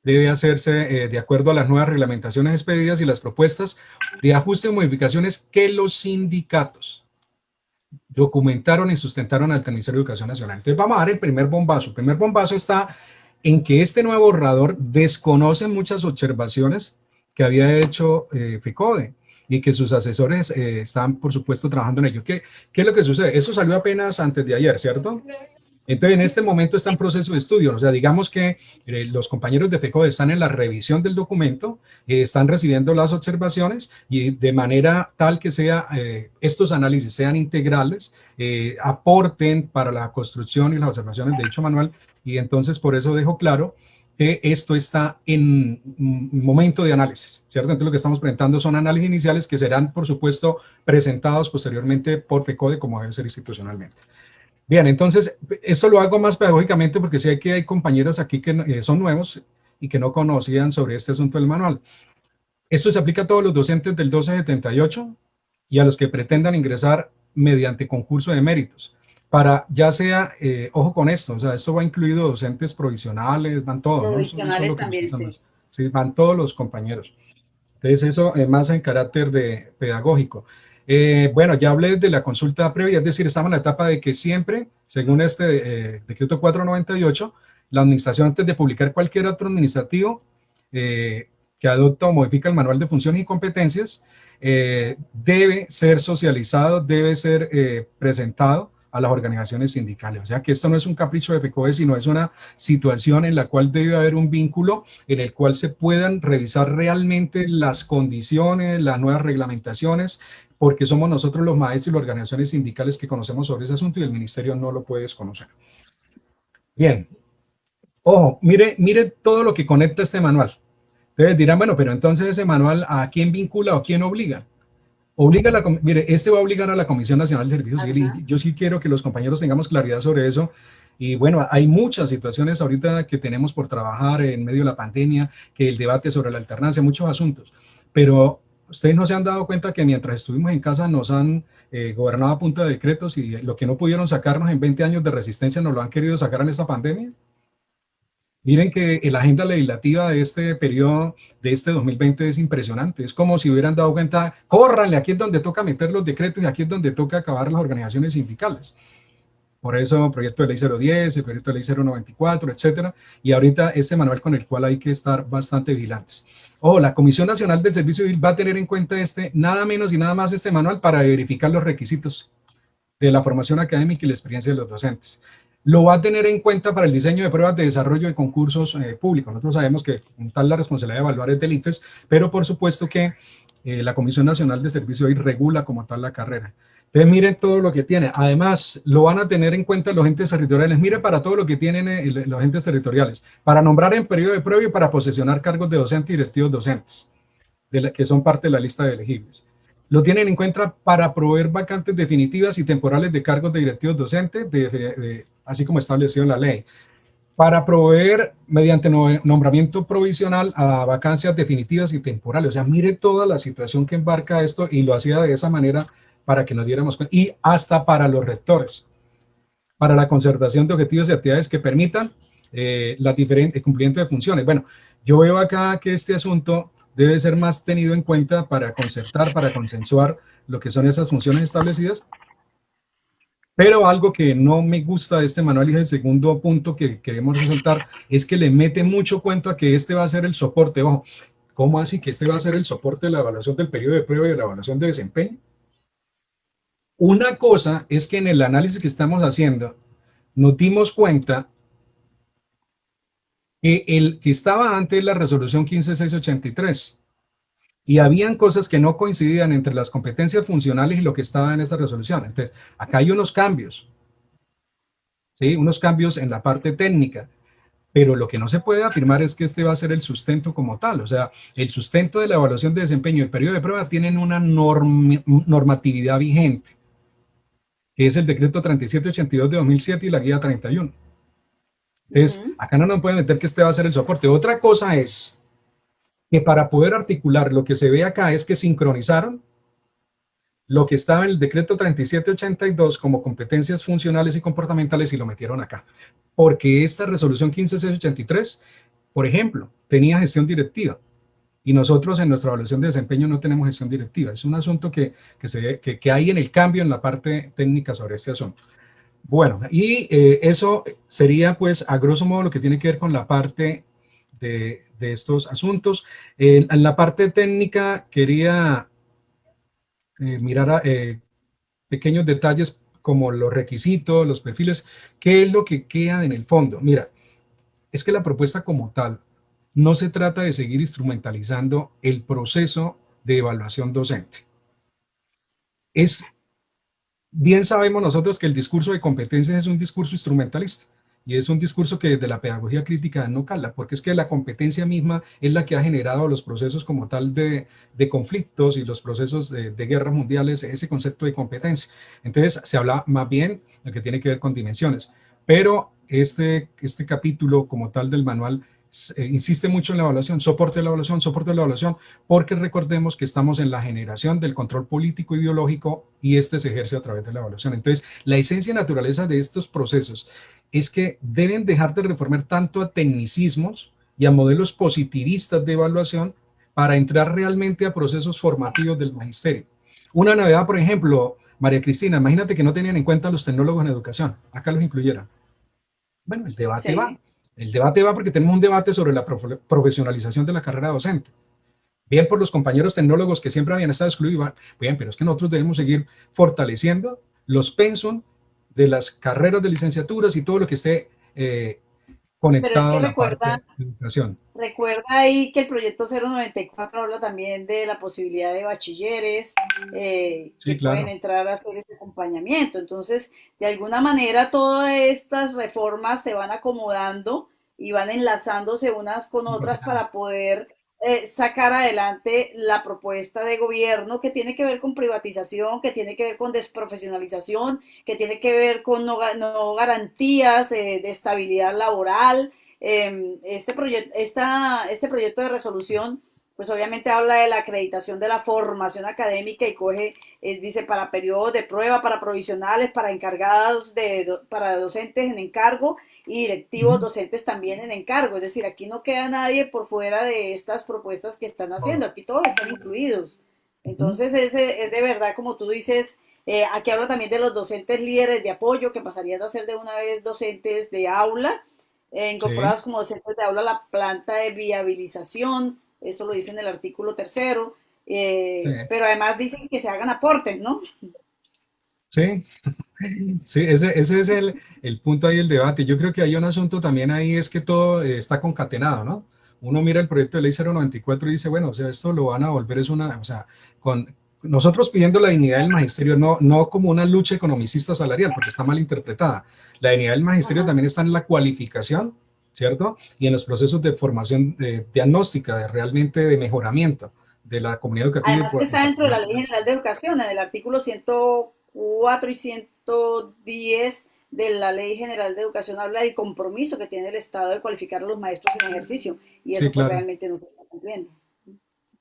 Debe hacerse de acuerdo a las nuevas reglamentaciones expedidas y las propuestas de ajuste o modificaciones que los sindicatos documentaron y sustentaron ante el Ministerio de Educación Nacional. Entonces vamos a dar el primer bombazo. El primer bombazo está en que este nuevo borrador desconoce muchas observaciones que había hecho FECODE y que sus asesores están, por supuesto, trabajando en ello. ¿Qué es lo que sucede? Eso salió apenas antes de ayer, ¿cierto? Entonces, en este momento está en proceso de estudio, o sea, digamos que los compañeros de FECODE están en la revisión del documento, están recibiendo las observaciones y de manera tal que estos análisis sean integrales, aporten para la construcción y las observaciones de dicho manual, y entonces por eso dejo claro que esto está en momento de análisis, ¿cierto? Entonces lo que estamos presentando son análisis iniciales que serán, por supuesto, presentados posteriormente por FECODE como debe ser institucionalmente. Bien, entonces, esto lo hago más pedagógicamente porque sé que hay compañeros aquí que son nuevos y que no conocían sobre este asunto del manual. Esto se aplica a todos los docentes del 1278 y a los que pretendan ingresar mediante concurso de méritos. Para, ya sea, ojo con esto, o sea, esto va incluido docentes provisionales, van todos. Provisionales ¿no? también, sí. Sí, van todos los compañeros. Entonces, eso es más en carácter de pedagógico. Bueno, ya hablé de la consulta previa, es decir, estamos en la etapa de que siempre, según este decreto 498, la administración antes de publicar cualquier otro administrativo que adopta o modifica el manual de funciones y competencias, debe ser socializado, debe ser presentado a las organizaciones sindicales. O sea que esto no es un capricho de FECODE, sino es una situación en la cual debe haber un vínculo en el cual se puedan revisar realmente las condiciones, las nuevas reglamentaciones, porque somos nosotros los maestros y las organizaciones sindicales que conocemos sobre ese asunto y el ministerio no lo puede desconocer. Bien, ojo, mire todo lo que conecta este manual. Ustedes dirán, bueno, pero entonces ese manual, ¿a quién vincula o quién obliga? Mire, este va a obligar a la Comisión Nacional de Servicios Civiles, y yo sí quiero que los compañeros tengamos claridad sobre eso. Y bueno, hay muchas situaciones ahorita que tenemos por trabajar en medio de la pandemia, que el debate sobre la alternancia, muchos asuntos, pero ustedes no se han dado cuenta que mientras estuvimos en casa nos han gobernado a punta de decretos y lo que no pudieron sacarnos en 20 años de resistencia nos lo han querido sacar en esta pandemia. Miren que la agenda legislativa de este periodo, de este 2020 es impresionante. Es como si hubieran dado cuenta, córranle, aquí es donde toca meter los decretos y aquí es donde toca acabar las organizaciones sindicales. Por eso, proyecto de ley 010, el proyecto de ley 094, etcétera. Y ahorita este manual con el cual hay que estar bastante vigilantes. Ojo, la Comisión Nacional del Servicio Civil va a tener en cuenta nada menos y nada más este manual para verificar los requisitos de la formación académica y la experiencia de los docentes. Lo va a tener en cuenta para el diseño de pruebas de desarrollo de concursos públicos. Nosotros sabemos que tal la responsabilidad de evaluar es del INFES, pero por supuesto que la Comisión Nacional de Servicio Civil regula como tal la carrera. Entonces miren todo lo que tiene. Además, lo van a tener en cuenta los entes territoriales. Mire para todo lo que tienen los entes territoriales. Para nombrar en periodo de prueba y para posesionar cargos de docente y directivos docentes, que son parte de la lista de elegibles. Lo tienen en cuenta para proveer vacantes definitivas y temporales de cargos de directivos docentes, así como establecido en la ley. Para proveer mediante nombramiento provisional a vacancias definitivas y temporales. O sea, mire toda la situación que embarca esto y lo hacía de esa manera para que nos diéramos cuenta. Y hasta para los rectores, para la concertación de objetivos y actividades que permitan el cumplimiento de funciones. Bueno, yo veo acá que este asunto debe ser más tenido en cuenta para concertar, para consensuar lo que son esas funciones establecidas. Pero algo que no me gusta de este manual, y es el segundo punto que queremos resaltar, es que le mete mucho cuento a que este va a ser el soporte. Ojo, ¿cómo así que este va a ser el soporte de la evaluación del periodo de prueba y de la evaluación de desempeño? Una cosa es que en el análisis que estamos haciendo, nos dimos cuenta que el que estaba antes de la resolución 15683, Y habían cosas que no coincidían entre las competencias funcionales y lo que estaba en esa resolución. Entonces, acá hay unos cambios, ¿sí? Unos cambios en la parte técnica, pero lo que no se puede afirmar es que este va a ser el sustento como tal. O sea, el sustento de la evaluación de desempeño y el periodo de prueba tienen una normatividad vigente, que es el decreto 3782 de 2007 y la guía 31. Entonces, acá no nos pueden meter que este va a ser el soporte. Otra cosa es que para poder articular lo que se ve acá es que sincronizaron lo que estaba en el decreto 3782 como competencias funcionales y comportamentales y lo metieron acá. Porque esta resolución 15683, por ejemplo, tenía gestión directiva. Y nosotros en nuestra evaluación de desempeño no tenemos gestión directiva. Es un asunto que hay en el cambio en la parte técnica sobre este asunto. Bueno, y eso sería pues a grosso modo lo que tiene que ver con la parte de estos asuntos. En la parte técnica quería mirar pequeños detalles como los requisitos, los perfiles, qué es lo que queda en el fondo. Mira, es que la propuesta como tal no se trata de seguir instrumentalizando el proceso de evaluación docente. Bien sabemos nosotros que el discurso de competencias es un discurso instrumentalista y es un discurso que desde la pedagogía crítica no cala, porque es que la competencia misma es la que ha generado los procesos como tal de conflictos y los procesos de guerras mundiales, ese concepto de competencia. Entonces se habla más bien de lo que tiene que ver con dimensiones, pero este capítulo como tal del manual insiste mucho en la evaluación, soporte de la evaluación, porque recordemos que estamos en la generación del control político ideológico y este se ejerce a través de la evaluación. Entonces, la esencia y naturaleza de estos procesos es que deben dejar de reformar tanto a tecnicismos y a modelos positivistas de evaluación para entrar realmente a procesos formativos del magisterio. Una novedad, por ejemplo, María Cristina, imagínate que no tenían en cuenta a los tecnólogos en educación, acá los incluyeron. Bueno, el debate va. El debate va porque tenemos un debate sobre la profesionalización de la carrera docente. Bien por los compañeros tecnólogos que siempre habían estado excluidos, bien, pero es que nosotros debemos seguir fortaleciendo los pensum de las carreras de licenciaturas y todo lo que esté conectado a la parte de educación. Recuerda ahí que el proyecto 094 habla también de la posibilidad de bachilleres que pueden entrar a hacer ese acompañamiento. Entonces, de alguna manera, todas estas reformas se van acomodando y van enlazándose unas con otras para poder sacar adelante la propuesta de gobierno que tiene que ver con privatización, que tiene que ver con desprofesionalización, que tiene que ver con no garantías de estabilidad laboral. Este proyecto de resolución, pues obviamente habla de la acreditación de la formación académica y coge, dice, para periodos de prueba, para provisionales, para encargados, para docentes en encargo y directivos docentes también en encargo. Es decir, aquí no queda nadie por fuera de estas propuestas que están haciendo, aquí todos están incluidos. Entonces es de verdad, como tú dices, aquí habla también de los docentes líderes de apoyo, que pasarían a ser de una vez docentes de aula, incorporados como docentes de aula a la planta de viabilización, eso lo dice en el artículo 3º, pero además dicen que se hagan aportes, ¿no? Sí, sí, ese es el punto ahí del debate. Yo creo que hay un asunto también ahí, es que todo está concatenado, ¿no? Uno mira el proyecto de ley 094 y dice, bueno, o sea, esto lo van a volver, o sea, con nosotros pidiendo la dignidad del magisterio, no como una lucha economicista salarial, porque está mal interpretada. La dignidad del magisterio también está en la cualificación, ¿cierto? Y en los procesos de formación diagnóstica, realmente de mejoramiento de la comunidad educativa. Además que está dentro de la Ley General de Educación, en el artículo 104 y 110 de la Ley General de Educación habla del compromiso que tiene el Estado de cualificar a los maestros en ejercicio, y eso pues realmente no se está cumpliendo.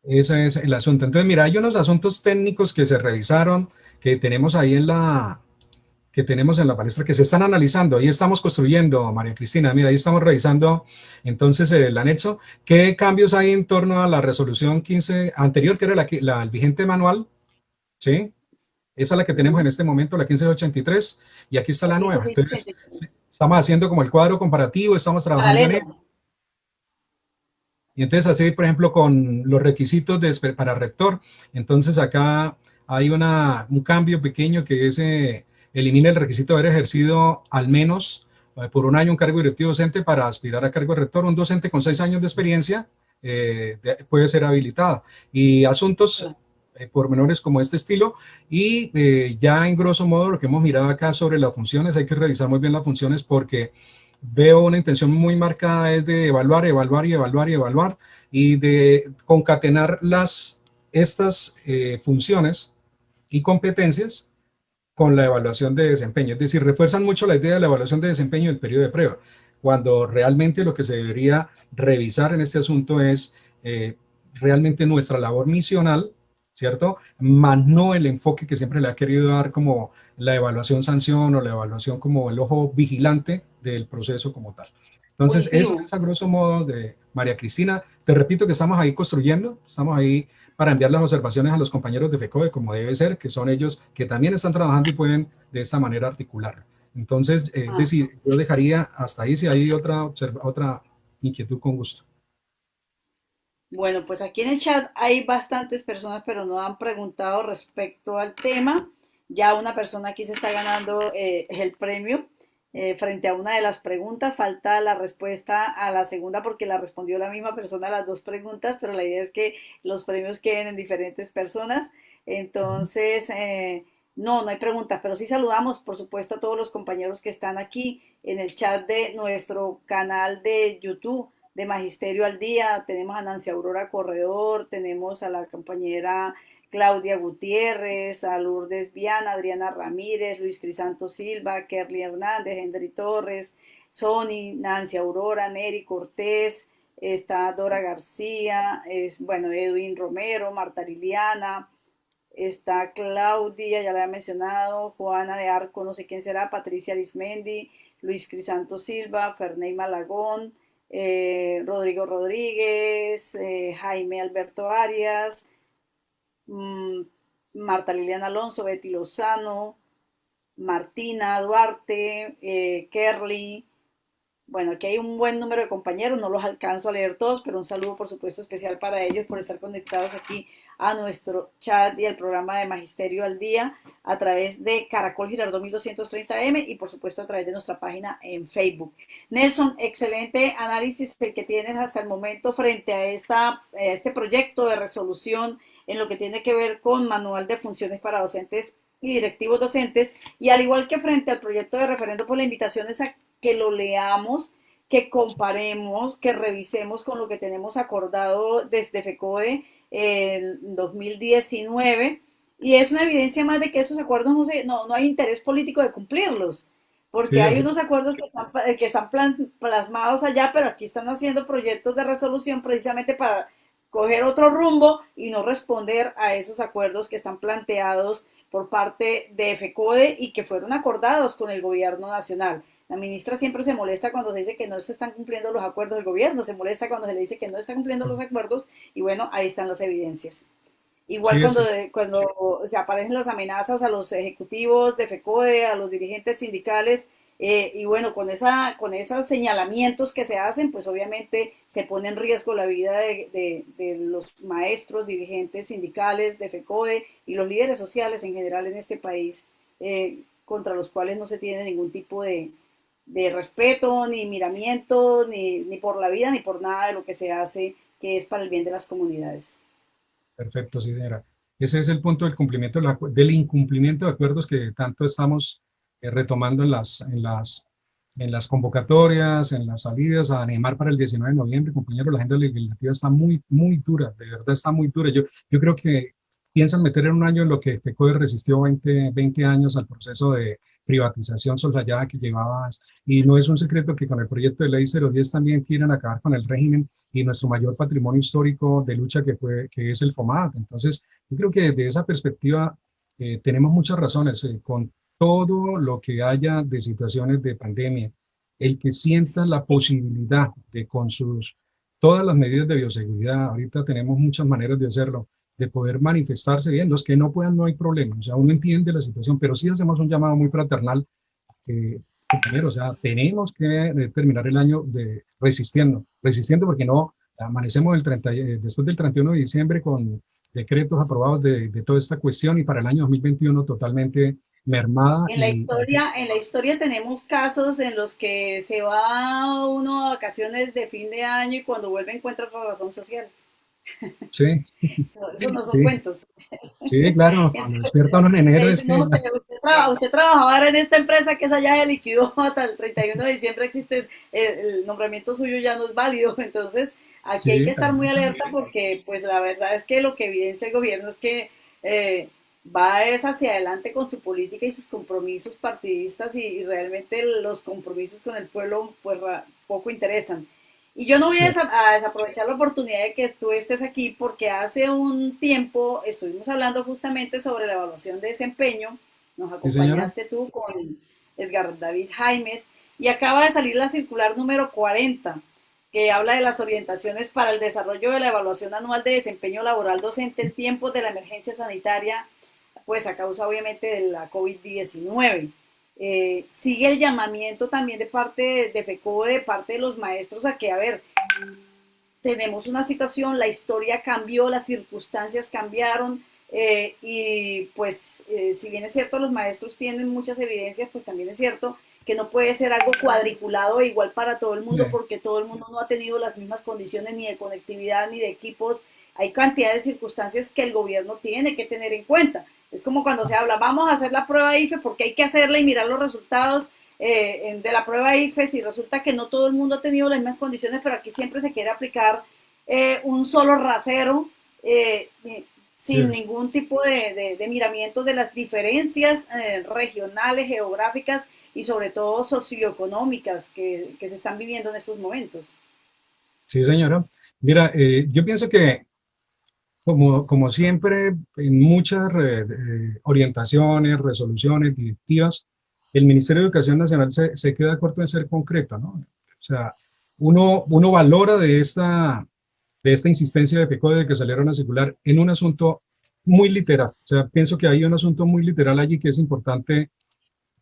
Ese es el asunto. Entonces, mira, hay unos asuntos técnicos que se revisaron, que tenemos ahí en la palestra, que se están analizando. Ahí estamos construyendo, María Cristina. Mira, ahí estamos revisando entonces el anexo. ¿Qué cambios hay en torno a la resolución 15 anterior, que era el vigente manual? ¿Sí? Esa es la que tenemos en este momento, la 1583, y aquí está la nueva. Entonces, estamos haciendo como el cuadro comparativo, estamos trabajando en él. Y entonces así, por ejemplo, con los requisitos para rector, entonces acá hay un cambio pequeño que es, elimina el requisito de haber ejercido al menos por un año un cargo directivo docente para aspirar a cargo de rector. Un docente con 6 años de experiencia puede ser habilitada. Y asuntos pormenores como este estilo, y ya en grosso modo lo que hemos mirado acá sobre las funciones, hay que revisar muy bien las funciones porque veo una intención muy marcada es de evaluar, evaluar y evaluar y evaluar, y de concatenar estas funciones y competencias con la evaluación de desempeño. Es decir, refuerzan mucho la idea de la evaluación de desempeño del periodo de prueba, cuando realmente lo que se debería revisar en este asunto es realmente nuestra labor misional, ¿cierto? Más no el enfoque que siempre le ha querido dar como la evaluación-sanción o la evaluación como el ojo vigilante del proceso como tal. Entonces, eso es a grosso modo de María Cristina. Te repito que estamos ahí construyendo, estamos ahí para enviar las observaciones a los compañeros de FECODE, como debe ser, que son ellos que también están trabajando y pueden de esta manera articular. Entonces, es decir, yo dejaría hasta ahí, si hay otra inquietud, con gusto. Bueno, pues aquí en el chat hay bastantes personas, pero no han preguntado respecto al tema. Ya una persona aquí se está ganando el premio frente a una de las preguntas. Falta la respuesta a la segunda porque la respondió la misma persona a las dos preguntas, pero la idea es que los premios queden en diferentes personas. Entonces, no hay preguntas, pero sí saludamos, por supuesto, a todos los compañeros que están aquí en el chat de nuestro canal de YouTube de Magisterio al Día. Tenemos a Nancy Aurora Corredor, tenemos a la compañera Claudia Gutiérrez, a Lourdes Viana, Adriana Ramírez, Luis Crisanto Silva, Kerly Hernández, Henry Torres, Sony, Nancy Aurora, Neri Cortés, está Dora García, bueno, Edwin Romero, Marta Liliana, está Claudia, ya la había mencionado, Juana de Arco, no sé quién será, Patricia Arismendi, Luis Crisanto Silva, Ferney Malagón, Rodrigo Rodríguez, Jaime Alberto Arias, Marta Liliana Alonso, Betty Lozano, Martina Duarte, Kerly. Bueno, aquí hay un buen número de compañeros, no los alcanzo a leer todos, pero un saludo por supuesto especial para ellos por estar conectados aquí a nuestro chat y al programa de Magisterio al Día a través de Caracol Girardot 1230M y por supuesto a través de nuestra página en Facebook. Nelson, excelente análisis el que tienes hasta el momento frente a este proyecto de resolución en lo que tiene que ver con manual de funciones para docentes y directivos docentes, y al igual que frente al proyecto de referendo, por la invitación es a que lo leamos, que comparemos, que revisemos con lo que tenemos acordado desde FECODE en 2019, y es una evidencia más de que esos acuerdos no hay interés político de cumplirlos, porque Sí, hay unos acuerdos que están plasmados allá, pero aquí están haciendo proyectos de resolución precisamente para coger otro rumbo y no responder a esos acuerdos que están planteados por parte de FECODE y que fueron acordados con el gobierno nacional. La ministra siempre se molesta cuando se dice que no se están cumpliendo los acuerdos del gobierno, se molesta cuando se le dice que no están cumpliendo los acuerdos, y bueno, ahí están las evidencias. Igual cuando se aparecen las amenazas a los ejecutivos de FECODE, a los dirigentes sindicales, y bueno, con esos señalamientos que se hacen, pues obviamente se pone en riesgo la vida de los maestros, dirigentes sindicales de FECODE y los líderes sociales en general en este país, contra los cuales no se tiene ningún tipo de respeto, ni miramiento, ni por la vida, ni por nada de lo que se hace, que es para el bien de las comunidades. Perfecto, sí, señora. Ese es el punto del cumplimiento, del incumplimiento de acuerdos que tanto estamos retomando en las convocatorias, en las salidas, a animar para el 19 de noviembre. Compañeros, la agenda legislativa está muy, muy dura, de verdad está muy dura. Yo creo que piensan meter en un año en lo que FECODE resistió 20 años al proceso de privatización soslayada que llevaba, y no es un secreto que con el proyecto de ley 010 también quieren acabar con el régimen y nuestro mayor patrimonio histórico de lucha que es el FOMAT. Entonces, yo creo que desde esa perspectiva tenemos muchas razones, con todo lo que haya de situaciones de pandemia, el que sienta la posibilidad de con todas las medidas de bioseguridad, ahorita tenemos muchas maneras de hacerlo, de poder manifestarse bien. Los que no puedan, no hay problema, o sea, uno entiende la situación, pero sí hacemos un llamado muy fraternal, compañeros, o sea, tenemos que terminar el año resistiendo porque no amanecemos después del 31 de diciembre con decretos aprobados de toda esta cuestión, y para el año 2021 totalmente mermada. En la historia tenemos casos en los que se va uno a vacaciones de fin de año y cuando vuelve encuentra otra razón social. Sí, Eso no son sí, cuentos. sí, claro, cuando Entonces, despierta uno en me enero es dicen, que no, usted trabajaba ahora en esta empresa que esa ya se liquidó hasta el 31 de diciembre, existe, el nombramiento suyo ya no es válido. Entonces, aquí hay que sí, estar muy alerta porque pues la verdad es que lo que evidencia el gobierno es que va es hacia adelante con su política y sus compromisos partidistas y realmente los compromisos con el pueblo pues poco interesan. Y yo no voy sí, a desaprovechar la oportunidad de que tú estés aquí porque hace un tiempo estuvimos hablando justamente sobre la evaluación de desempeño. Nos sí, señora. acompañaste tú con Edgar David Jaimes y acaba de salir la circular número 40 que habla de las orientaciones para el desarrollo de la evaluación anual de desempeño laboral docente en tiempos de la emergencia sanitaria, pues a causa obviamente de la COVID-19. Sigue el llamamiento también de parte de FECODE, de parte de los maestros, a que, a ver, tenemos una situación, la historia cambió, las circunstancias cambiaron, y pues si bien es cierto los maestros tienen muchas evidencias, pues también es cierto que no puede ser algo cuadriculado e igual para todo el mundo Sí, porque todo el mundo no ha tenido las mismas condiciones ni de conectividad ni de equipos. Hay cantidad de circunstancias que el gobierno tiene que tener en cuenta. Es como cuando se habla, vamos a hacer la prueba IFE porque hay que hacerla y mirar los resultados de la prueba IFE, si resulta que no todo el mundo ha tenido las mismas condiciones, pero aquí siempre se quiere aplicar un solo rasero, sin sí. ningún tipo de miramiento de las diferencias regionales, geográficas y sobre todo socioeconómicas que se están viviendo en estos momentos. Sí, señora. Mira, yo pienso que como siempre, en muchas orientaciones, resoluciones, directivas, el Ministerio de Educación Nacional se queda corto en ser concreto, ¿no? O sea, uno valora de esta insistencia de FECODE de que saliera una circular en un asunto muy literal. O sea, pienso que hay un asunto muy literal allí que es importante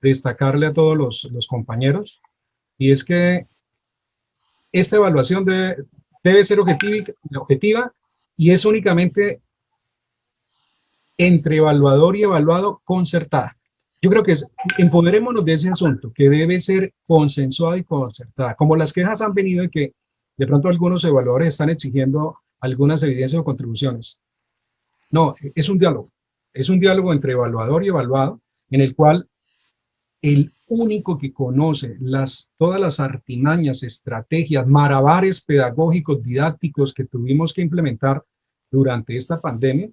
destacarle a todos los compañeros, y es que esta evaluación debe ser objetiva y es únicamente entre evaluador y evaluado concertada. Yo creo que empoderémonos de ese asunto, que debe ser consensuada y concertada. Como las quejas han venido de que de pronto algunos evaluadores están exigiendo algunas evidencias o contribuciones. No, es un diálogo entre evaluador y evaluado, en el cual el único que conoce todas las artimañas, estrategias, malabares pedagógicos, didácticos que tuvimos que implementar durante esta pandemia,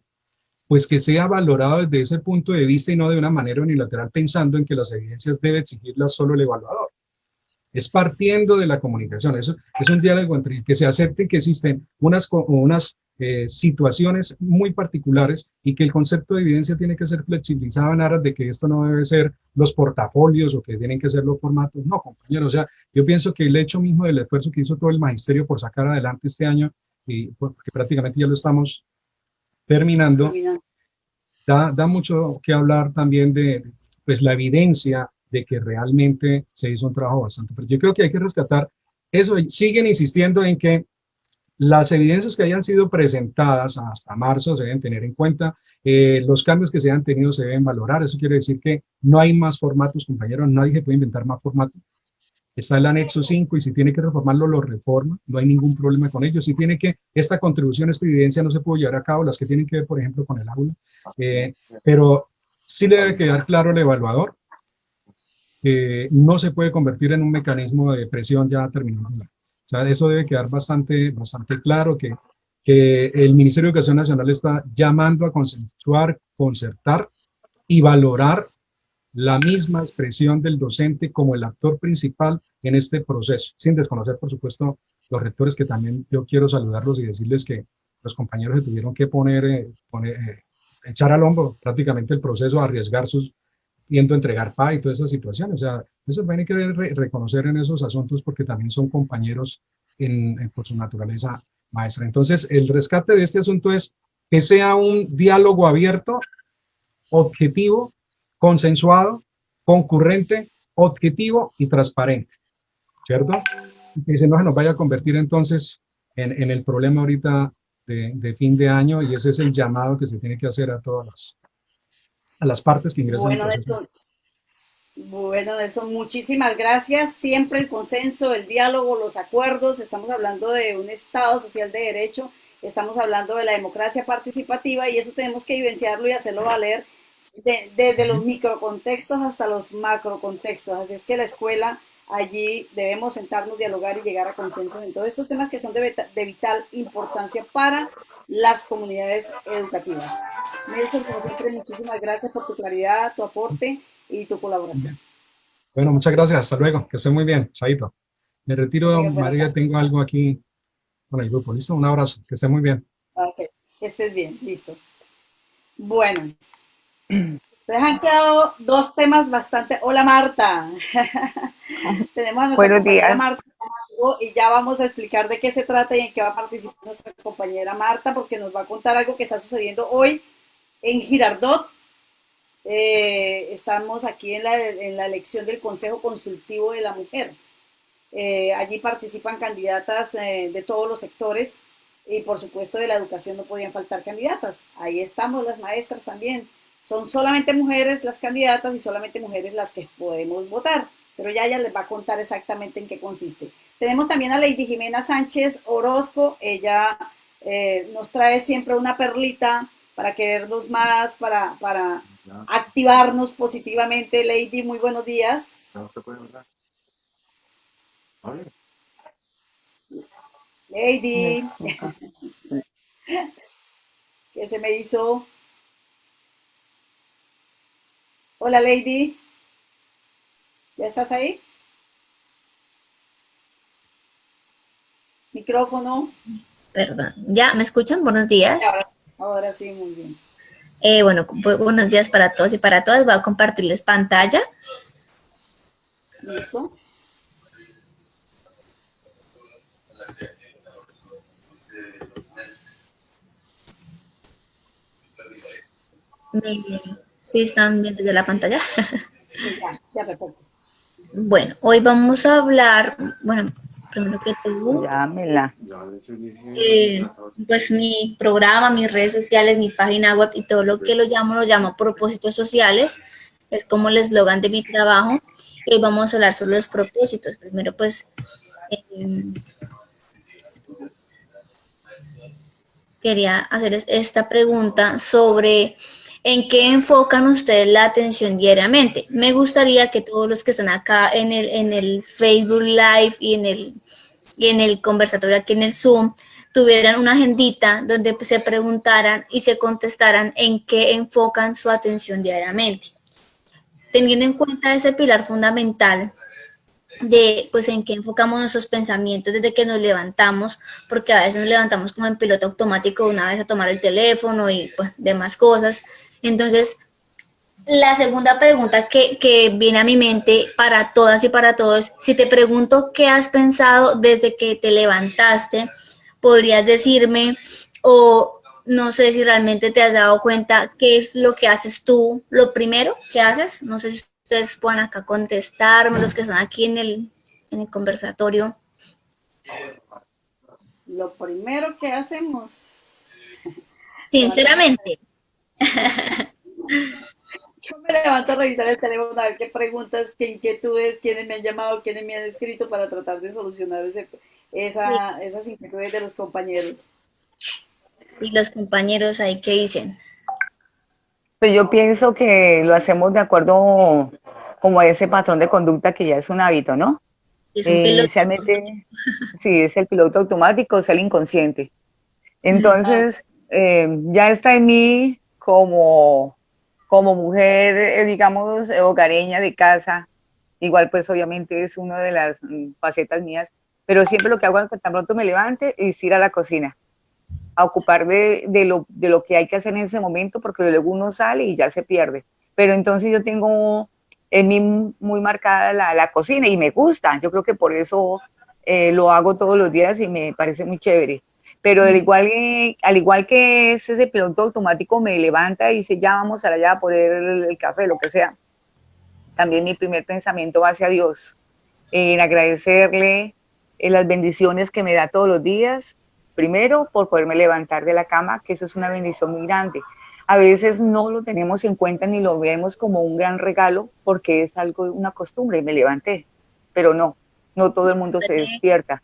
pues que sea valorado desde ese punto de vista y no de una manera unilateral pensando en que las evidencias debe exigirlas solo el evaluador. Es partiendo de la comunicación, eso es un diálogo entre que se acepte que existen unas situaciones muy particulares y que el concepto de evidencia tiene que ser flexibilizado en aras de que esto no debe ser los portafolios o que tienen que ser los formatos. No, compañeros, o sea, yo pienso que el hecho mismo del esfuerzo que hizo todo el magisterio por sacar adelante este año, y porque prácticamente ya lo estamos terminando, da mucho que hablar también de pues, la evidencia de que realmente se hizo un trabajo bastante. Pero yo creo que hay que rescatar eso. Siguen insistiendo en que las evidencias que hayan sido presentadas hasta marzo se deben tener en cuenta, los cambios que se hayan tenido se deben valorar. Eso quiere decir que no hay más formatos, compañeros, nadie se puede inventar más formatos. Está el anexo 5 y si tiene que reformarlo, lo reforma, no hay ningún problema con ello. Si tiene que, esta contribución, esta evidencia no se puede llevar a cabo, las que tienen que ver, por ejemplo, con el aula, pero sí le debe quedar claro al evaluador que no se puede convertir en un mecanismo de presión ya terminado. O sea, eso debe quedar bastante claro que el Ministerio de Educación Nacional está llamando a consensuar, concertar y valorar la misma expresión del docente como el actor principal en este proceso, sin desconocer, por supuesto, los rectores, que también yo quiero saludarlos y decirles que los compañeros se tuvieron que echar al hombro prácticamente el proceso, arriesgar yendo a entregar PA y todas esas situaciones. O sea, eso también hay que reconocer en esos asuntos porque también son compañeros por su naturaleza maestra. Entonces, el rescate de este asunto es que sea un diálogo abierto, objetivo, consensuado, concurrente, objetivo y transparente, ¿cierto? Y que no se nos vaya a convertir entonces en el problema ahorita de fin de año, y ese es el llamado que se tiene que hacer a todas a las partes que ingresan al Bueno, proceso. Nelson, bueno, Nelson, muchísimas gracias. Siempre el consenso, el diálogo, los acuerdos. Estamos hablando de un Estado social de derecho, estamos hablando de la democracia participativa y eso tenemos que vivenciarlo y hacerlo valer desde los microcontextos hasta los macrocontextos. Así es que la escuela, allí debemos sentarnos, dialogar y llegar a consensos en todos estos temas que son de vital importancia para las comunidades educativas. Nelson, como siempre, muchísimas gracias por tu claridad, tu aporte y tu colaboración. Bueno, muchas gracias. Hasta luego. Que esté muy bien. Chaito. Me retiro, Tengas buena María. tarde. Tengo algo aquí con el grupo. ¿Listo? Un abrazo. Que esté muy bien. Ok, que estés bien, listo. Bueno, entonces han quedado dos temas bastante. Hola Marta. Tenemos a nuestra Buenos compañera días. Marta y ya vamos a explicar de qué se trata y en qué va a participar nuestra compañera Marta, porque nos va a contar algo que está sucediendo hoy en Girardot. Estamos aquí en la elección del Consejo Consultivo de la Mujer. Allí participan candidatas de todos los sectores y por supuesto de la educación no podían faltar candidatas. Ahí estamos las maestras también. Son solamente mujeres las candidatas y solamente mujeres las que podemos votar, pero ya ella les va a contar exactamente en qué consiste. Tenemos también a Lady Jimena Sánchez Orozco, ella nos trae siempre una perlita para querernos más, para activarnos positivamente. Lady, muy buenos días. Lady, ¿qué se me hizo? Hola Lady, ¿ya estás ahí? Micrófono. Perdón. ¿Ya me escuchan? Buenos días. Ahora sí, muy bien. Bueno, buenos días para todos y para todas. Voy a compartirles pantalla. ¿Listo? ¿Sí están viendo ya la pantalla? Ya, perfecto. Bueno, hoy vamos a hablar, bueno, primero que todo, Llámela. pues mi programa, mis redes sociales, mi página web y todo lo que lo llamo propósitos sociales. Es como el eslogan de mi trabajo. Y hoy vamos a hablar sobre los propósitos. Primero, pues, quería hacer esta pregunta sobre en qué enfocan ustedes la atención diariamente. Me gustaría que todos los que están acá en el Facebook Live y en el conversatorio aquí en el Zoom tuvieran una agendita donde se preguntaran y se contestaran en qué enfocan su atención diariamente. Teniendo en cuenta ese pilar fundamental de pues en qué enfocamos nuestros pensamientos desde que nos levantamos, porque a veces nos levantamos como en piloto automático una vez a tomar el teléfono y pues demás cosas. Entonces, la segunda pregunta que viene a mi mente para todas y para todos, si te pregunto qué has pensado desde que te levantaste, podrías decirme, o no sé si realmente te has dado cuenta qué es lo que haces tú, lo primero que haces, no sé si ustedes puedan acá contestarme, los que están aquí en el conversatorio. Lo primero que hacemos. Sinceramente. Yo me levanto a revisar el teléfono a ver qué preguntas, qué inquietudes, quiénes me han llamado, quiénes me han escrito para tratar de solucionar esas inquietudes de los compañeros. Y los compañeros ahí, ¿qué dicen? Pues yo pienso que lo hacemos de acuerdo como a ese patrón de conducta que ya es un hábito, ¿no? Es un piloto. Inicialmente, sí, es el piloto automático, es el inconsciente. Entonces, ya está en mí como mujer, digamos, hogareña de casa. Igual, pues obviamente es una de las facetas mías, pero siempre lo que hago es que tan pronto me levante es ir a la cocina, a ocupar de lo que hay que hacer en ese momento, porque luego uno sale y ya se pierde. Pero entonces yo tengo en mí muy marcada la cocina y me gusta. Yo creo que por eso lo hago todos los días y me parece muy chévere. Pero al igual que ese piloto automático me levanta y dice, ya vamos allá a poner el café, lo que sea. También mi primer pensamiento va hacia Dios, en agradecerle las bendiciones que me da todos los días. Primero, por poderme levantar de la cama, que eso es una bendición muy grande. a veces no lo tenemos en cuenta ni lo vemos como un gran regalo porque es algo, una costumbre, y me levanté, pero no, no todo el mundo se despierta.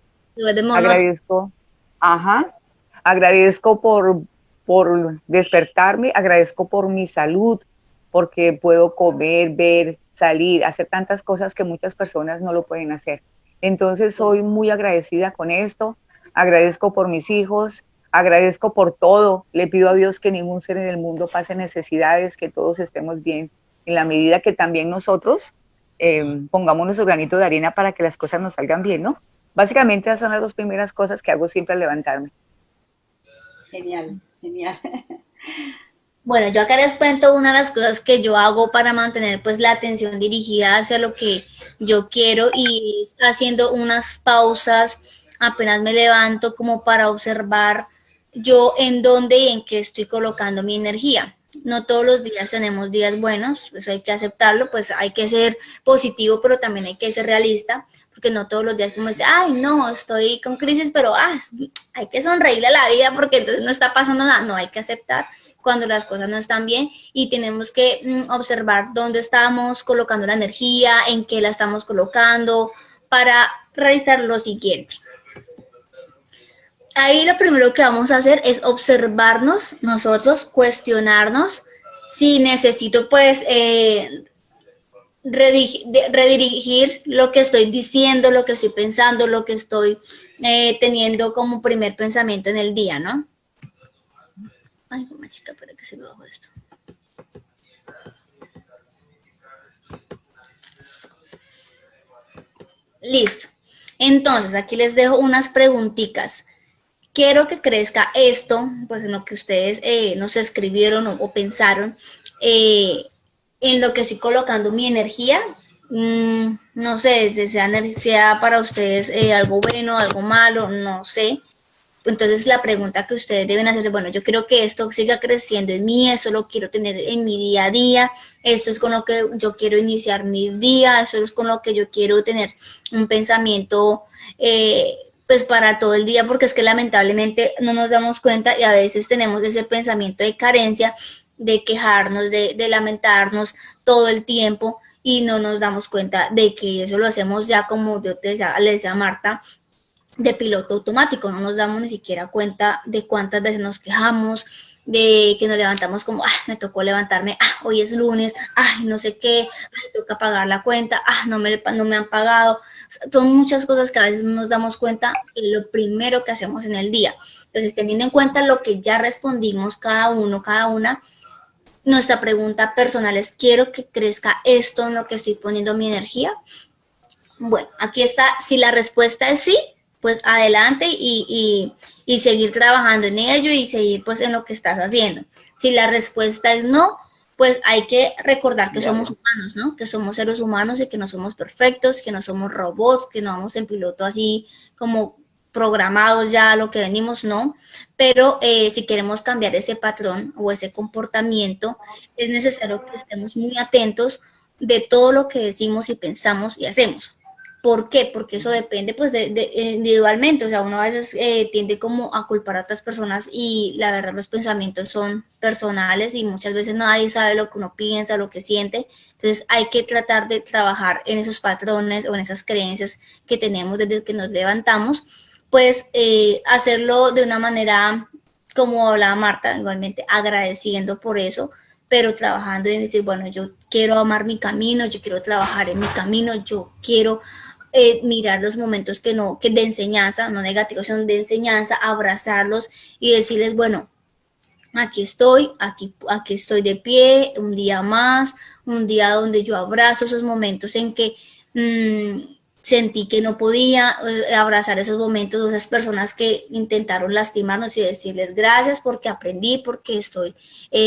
Agradezco, ajá, agradezco por despertarme, agradezco por mi salud, porque puedo comer, ver, salir, hacer tantas cosas que muchas personas no lo pueden hacer. Entonces soy muy agradecida con esto, agradezco por mis hijos, agradezco por todo, le pido a Dios que ningún ser en el mundo pase necesidades, que todos estemos bien, en la medida que también nosotros pongamos nuestro granito de arena para que las cosas nos salgan bien, ¿no? Básicamente esas son las 2 primeras cosas que hago siempre al levantarme. Genial, genial. Bueno, yo acá les cuento una de las cosas que yo hago para mantener pues la atención dirigida hacia lo que yo quiero y haciendo unas pausas apenas me levanto como para observar yo en dónde y en qué estoy colocando mi energía. No todos los días tenemos días buenos, eso hay que aceptarlo, pues hay que ser positivo, pero también hay que ser realista, porque no todos los días como dice, ay, no, estoy con crisis, pero hay que sonreírle a la vida porque entonces no está pasando nada. No, hay que aceptar cuando las cosas no están bien y tenemos que observar dónde estamos colocando la energía, en qué la estamos colocando, para realizar lo siguiente. Ahí lo primero que vamos a hacer es observarnos nosotros, cuestionarnos si necesito pues redirigir lo que estoy diciendo, lo que estoy pensando, lo que estoy teniendo como primer pensamiento en el día, ¿no? Ay, machita, para que se me bajó esto. Listo. Entonces, aquí les dejo unas preguntitas. Quiero que crezca esto, pues en lo que ustedes nos escribieron o pensaron, en lo que estoy colocando mi energía. No sé, sea para ustedes algo bueno, algo malo, no sé. Entonces la pregunta que ustedes deben hacer es, bueno, yo quiero que esto siga creciendo en mí, eso lo quiero tener en mi día a día, esto es con lo que yo quiero iniciar mi día, eso es con lo que yo quiero tener un pensamiento pues para todo el día, porque es que lamentablemente no nos damos cuenta y a veces tenemos ese pensamiento de carencia, de quejarnos, de lamentarnos todo el tiempo y no nos damos cuenta de que eso lo hacemos ya como yo le decía a Marta, de piloto automático, no nos damos ni siquiera cuenta de cuántas veces nos quejamos, de que nos levantamos como, me tocó levantarme, hoy es lunes, no sé qué, toca pagar la cuenta, no me han pagado. Son muchas cosas que a veces no nos damos cuenta de lo primero que hacemos en el día. Entonces, teniendo en cuenta lo que ya respondimos cada uno, cada una, nuestra pregunta personal es, ¿quiero que crezca esto en lo que estoy poniendo mi energía? Bueno, aquí está, si la respuesta es sí, pues adelante y seguir trabajando en ello y seguir pues en lo que estás haciendo. Si la respuesta es no, pues hay que recordar que somos humanos, ¿no? Que somos seres humanos y que no somos perfectos, que no somos robots, que no vamos en piloto así como programados ya a lo que venimos, no. Pero si queremos cambiar ese patrón o ese comportamiento, es necesario que estemos muy atentos de todo lo que decimos y pensamos y hacemos. ¿Por qué? Porque eso depende pues de individualmente, o sea, uno a veces tiende como a culpar a otras personas y la verdad los pensamientos son personales y muchas veces nadie sabe lo que uno piensa, lo que siente, entonces hay que tratar de trabajar en esos patrones o en esas creencias que tenemos desde que nos levantamos, pues hacerlo de una manera, como hablaba Marta, igualmente agradeciendo por eso, pero trabajando en decir, bueno, yo quiero amar mi camino, yo quiero trabajar en mi camino, yo quiero mirar los momentos que de enseñanza, no negativos, son de enseñanza, abrazarlos y decirles, bueno, aquí estoy de pie, un día más, un día donde yo abrazo esos momentos en que sentí que no podía abrazar esos momentos, esas personas que intentaron lastimarnos y decirles gracias porque aprendí, porque estoy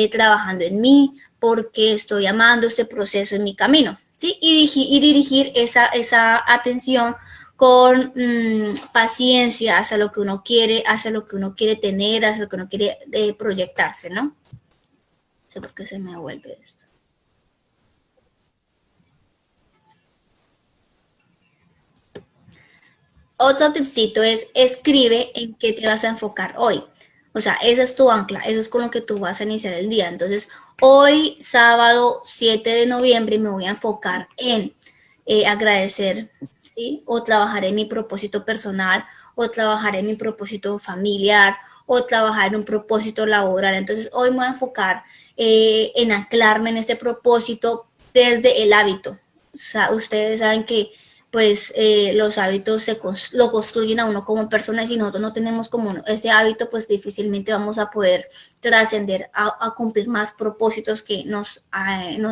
trabajando en mí, porque estoy amando este proceso en mi camino. ¿Sí? Y dirigir esa atención con paciencia hacia lo que uno quiere, hacia lo que uno quiere tener, hacia lo que uno quiere proyectarse, ¿no? No sé por qué se me vuelve esto. Otro tipcito es escribe en qué te vas a enfocar hoy. O sea, esa es tu ancla, eso es con lo que tú vas a iniciar el día. Entonces, hoy, sábado 7 de noviembre, me voy a enfocar en agradecer, ¿sí? O trabajar en mi propósito personal, o trabajar en mi propósito familiar, o trabajar en un propósito laboral. Entonces, hoy me voy a enfocar en anclarme en este propósito desde el hábito. O sea, ustedes saben que pues los hábitos lo construyen a uno como persona, y si nosotros no tenemos como ese hábito, pues difícilmente vamos a poder trascender a cumplir más propósitos que nos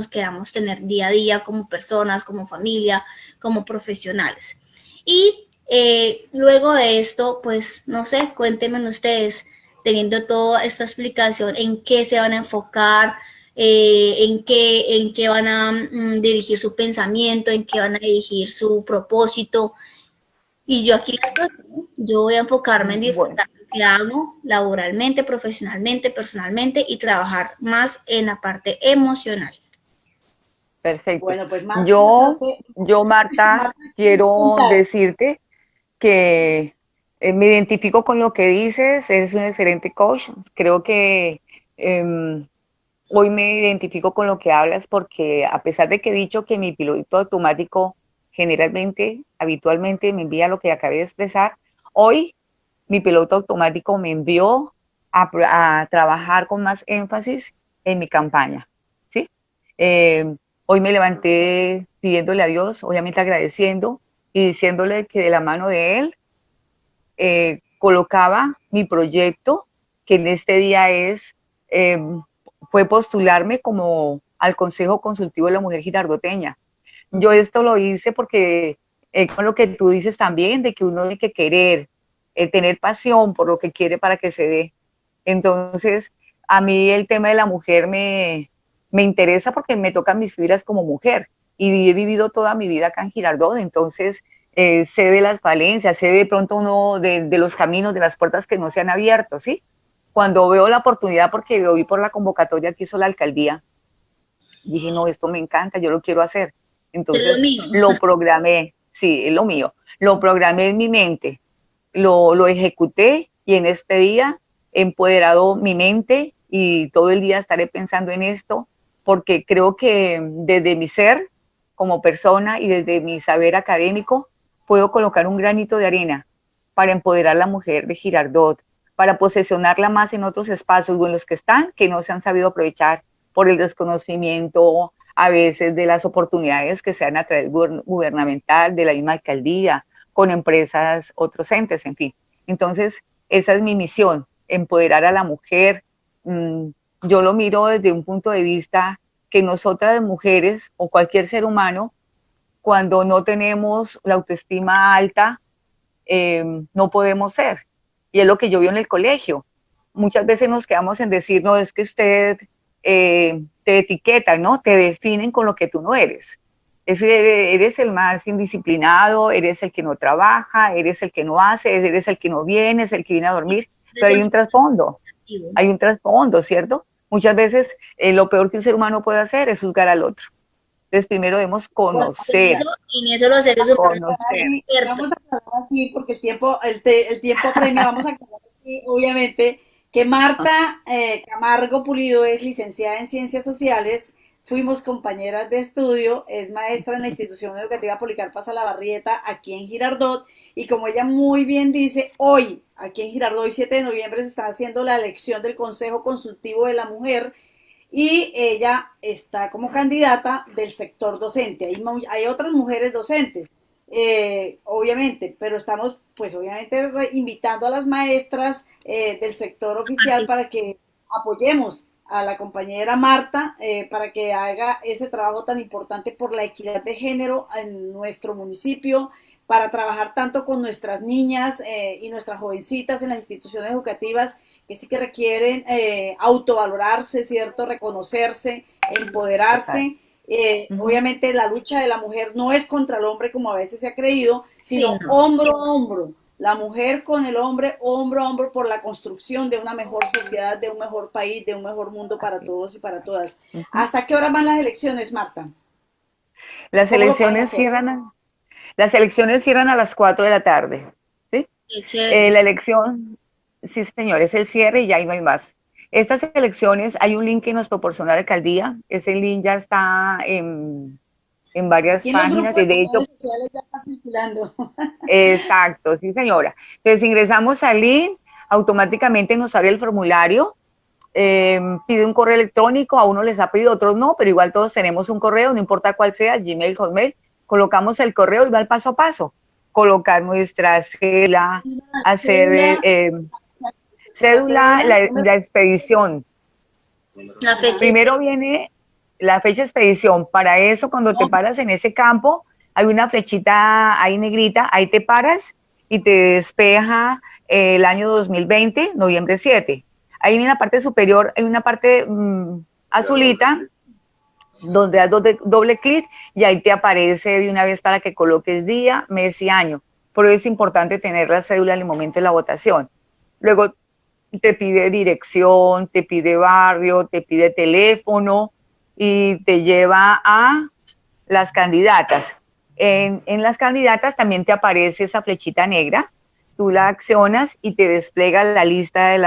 queramos tener día a día como personas, como familia, como profesionales. Y luego de esto, pues no sé, cuéntenme ustedes, teniendo toda esta explicación, en qué se van a enfocar, en qué van a dirigir su pensamiento, en qué van a dirigir su propósito. Y yo aquí yo voy a enfocarme en disfrutar lo que hago laboralmente, profesionalmente, personalmente, y trabajar más en la parte emocional. Perfecto. Bueno, pues Marta, Marta, quiero decirte que me identifico con lo que dices, eres un excelente coach. Creo que hoy me identifico con lo que hablas porque a pesar de que he dicho que mi piloto automático generalmente, habitualmente me envía lo que acabé de expresar, hoy mi piloto automático me envió a trabajar con más énfasis en mi campaña, ¿sí? Hoy me levanté pidiéndole a Dios, obviamente agradeciendo y diciéndole que de la mano de Él colocaba mi proyecto, que en este día fue postularme como al Consejo Consultivo de la Mujer Girardoteña. Yo esto lo hice porque con lo que tú dices también, de que uno tiene que querer, tener pasión por lo que quiere para que se dé. Entonces, a mí el tema de la mujer me interesa porque me tocan mis fibras como mujer y he vivido toda mi vida acá en Girardot, entonces sé de las falencias, sé de pronto uno de los caminos, de las puertas que no se han abierto, ¿sí? Cuando veo la oportunidad, porque lo vi por la convocatoria que hizo la alcaldía, dije, no, esto me encanta, yo lo quiero hacer. Entonces lo programé, sí, es lo mío, lo programé en mi mente, lo ejecuté y en este día he empoderado mi mente y todo el día estaré pensando en esto, porque creo que desde mi ser como persona y desde mi saber académico puedo colocar un granito de arena para empoderar a la mujer de Girardot, para posesionarla más en otros espacios o en los que están, que no se han sabido aprovechar por el desconocimiento a veces de las oportunidades que se dan a través gubernamental, de la misma alcaldía, con empresas, otros entes, en fin. Entonces, esa es mi misión, empoderar a la mujer. Yo lo miro desde un punto de vista que nosotras mujeres o cualquier ser humano, cuando no tenemos la autoestima alta, no podemos ser. Y es lo que yo veo en el colegio. Muchas veces nos quedamos en decir, no, es que usted te etiquetan, ¿no? Te definen con lo que tú no eres. Eres el más indisciplinado, eres el que no trabaja, eres el que no hace, eres el que no viene, es el que viene a dormir, pero hay un trasfondo, ¿cierto? Muchas veces lo peor que un ser humano puede hacer es juzgar al otro. Entonces primero debemos conocer. En eso los seres humanos. Vamos a aclarar aquí porque el tiempo premia, vamos a aclarar aquí, obviamente, que Marta Camargo Pulido es licenciada en Ciencias Sociales, fuimos compañeras de estudio, es maestra en la institución educativa Policarpa Salabarrieta aquí en Girardot, y como ella muy bien dice, hoy, aquí en Girardot, hoy 7 de noviembre, se está haciendo la elección del Consejo Consultivo de la Mujer, y ella está como candidata del sector docente. Hay otras mujeres docentes, obviamente, pero estamos pues obviamente invitando a las maestras del sector oficial para que apoyemos a la compañera Marta para que haga ese trabajo tan importante por la equidad de género en nuestro municipio, para trabajar tanto con nuestras niñas y nuestras jovencitas en las instituciones educativas que sí que requieren autovalorarse, ¿cierto? Reconocerse, empoderarse. Obviamente la lucha de la mujer no es contra el hombre como a veces se ha creído, sino hombro a hombro. La mujer con el hombre, hombro a hombro, por la construcción de una mejor sociedad, de un mejor país, de un mejor mundo para todos y para todas. ¿Hasta qué hora van las elecciones, Marta? Las elecciones cierran a las 4 de la tarde. ¿Sí? La sí, señor, es el cierre y ya ahí no hay más. Estas elecciones, hay un link que nos proporciona la alcaldía, ese link ya está en varias Aquí en los páginas, grupos y de de hecho, redes sociales ya está circulando. exacto, sí, señora. Entonces ingresamos al link, automáticamente nos abre el formulario, pide un correo electrónico, a uno les ha pedido, a otros no, pero igual todos tenemos un correo, no importa cuál sea, Gmail, Hotmail, colocamos el correo y va el paso a paso, colocar nuestra cédula, hacer cédula, la expedición. La fecha. Primero viene la fecha de expedición. Para eso, cuando te paras en ese campo, hay una flechita ahí negrita, ahí te paras y te despeja el año 2020, noviembre 7. Ahí en la parte superior hay una parte azulita, donde das doble clic y ahí te aparece de una vez para que coloques día, mes y año. Por eso es importante tener la cédula en el momento de la votación. Luego te pide dirección, te pide barrio, te pide teléfono y te lleva a las candidatas. En las candidatas también te aparece esa flechita negra, tú la accionas y te despliega la lista de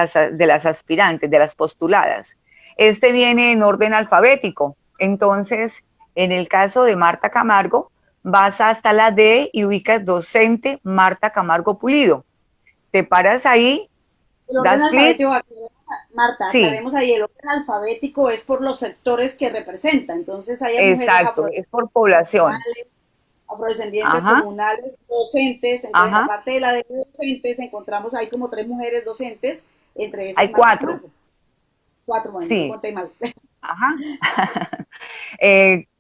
las aspirantes, de las postuladas. Este viene en orden alfabético, entonces en el caso de Marta Camargo, vas hasta la D y ubicas docente Marta Camargo Pulido. Te paras ahí. El orden alfabético, Marta, sí. aclaremos ahí, el orden alfabético es por los sectores que representa, entonces hay exacto, mujeres es por población. Afrodescendientes, comunales, docentes, entonces aparte de la de docentes, encontramos ahí como 3 mujeres docentes, entre esas hay 4. 4, bueno, sí. no conté mal. Ajá.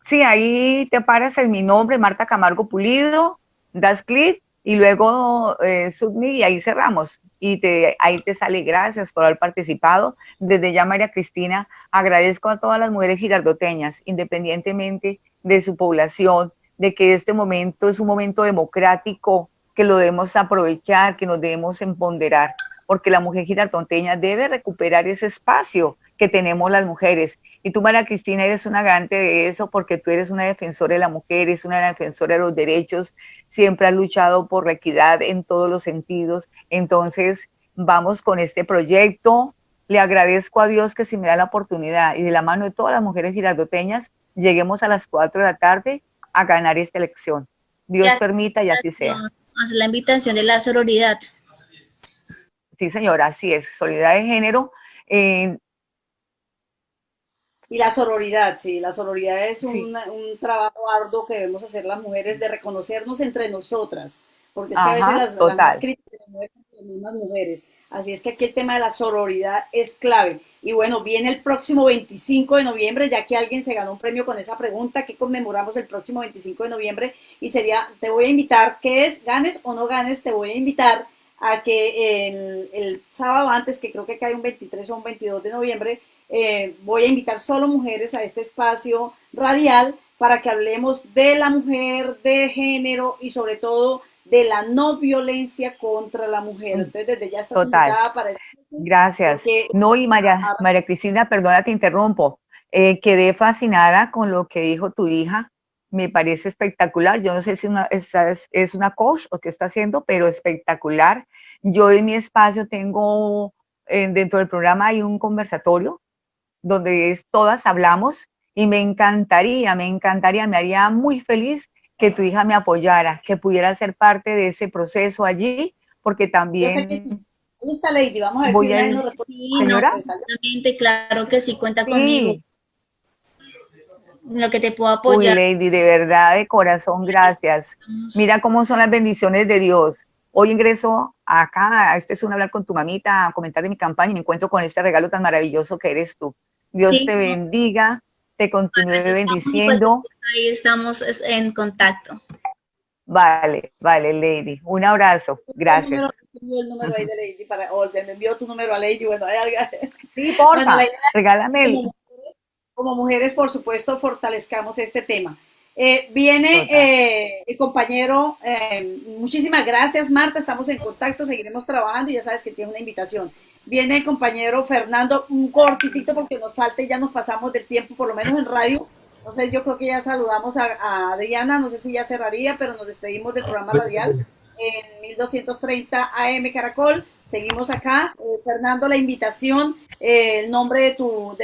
Sí, ahí te paras en mi nombre, Marta Camargo Pulido, das clic y luego submit y ahí cerramos. Y ahí te sale gracias por haber participado. Desde ya, María Cristina, agradezco a todas las mujeres girardoteñas, independientemente de su población, de que este momento es un momento democrático, que lo debemos aprovechar, que nos debemos empoderar, porque la mujer girardoteña debe recuperar ese espacio que tenemos las mujeres. Y tú, María Cristina, eres una garante de eso, porque tú eres una defensora de la mujer, eres una defensora de los derechos, siempre has luchado por la equidad en todos los sentidos. Entonces, vamos con este proyecto. Le agradezco a Dios que si me da la oportunidad y de la mano de todas las mujeres girardoteñas, lleguemos a las 4 de la tarde a ganar esta elección. Dios permita y así sea. Hacer la invitación de la sororidad. Sí, señora, así es. Solidaridad de género. Y la sororidad, sí, la sororidad es un trabajo arduo que debemos hacer las mujeres de reconocernos entre nosotras, porque es que a veces las más críticas son las mismas mujeres. Así es que aquí el tema de la sororidad es clave. Y bueno, viene el próximo 25 de noviembre, ya que alguien se ganó un premio con esa pregunta, que conmemoramos el próximo 25 de noviembre, y sería, te voy a invitar, ¿qué es? Ganes o no ganes, te voy a invitar a que el sábado antes, que creo que cae un 23 o un 22 de noviembre, voy a invitar solo mujeres a este espacio radial para que hablemos de la mujer, de género y sobre todo de la no violencia contra la mujer. Entonces, desde ya estás invitada para eso. Gracias. No, y María Cristina, perdona, te interrumpo. Quedé fascinada con lo que dijo tu hija. Me parece espectacular. Yo no sé si es una coach o qué está haciendo, pero espectacular. Yo en mi espacio tengo, dentro del programa hay un conversatorio donde todas hablamos y me encantaría, me haría muy feliz que tu hija me apoyara, que pudiera ser parte de ese proceso allí, porque también... Yo sé que sí. Ahí está Lady, vamos a ver si nadie nos responde. ¿Señora? Claro que sí, cuenta conmigo. Lo que te puedo apoyar. Uy, Lady, de verdad, de corazón, gracias. Mira cómo son las bendiciones de Dios. Hoy ingreso acá, a este Zoom, a hablar con tu mamita, a comentar de mi campaña y me encuentro con este regalo tan maravilloso que eres tú. Dios te bendiga, te continúe bendiciendo. Ahí estamos en contacto. Vale, Lady. Un abrazo. Gracias. El número ahí de Lady o me envió tu número a Lady. Bueno, hay algo. Sí, porfa, bueno, regálame. Como mujeres, por supuesto, fortalezcamos este tema. Viene el compañero, muchísimas gracias, Marta, estamos en contacto, seguiremos trabajando y ya sabes que tiene una invitación. Viene el compañero Fernando, un cortitito porque nos falta y ya nos pasamos del tiempo, por lo menos en radio. Entonces yo creo que ya saludamos a Adriana, no sé si ya cerraría, pero nos despedimos del programa radial en 1230 AM Caracol. Seguimos acá. Fernando, la invitación, el nombre de tu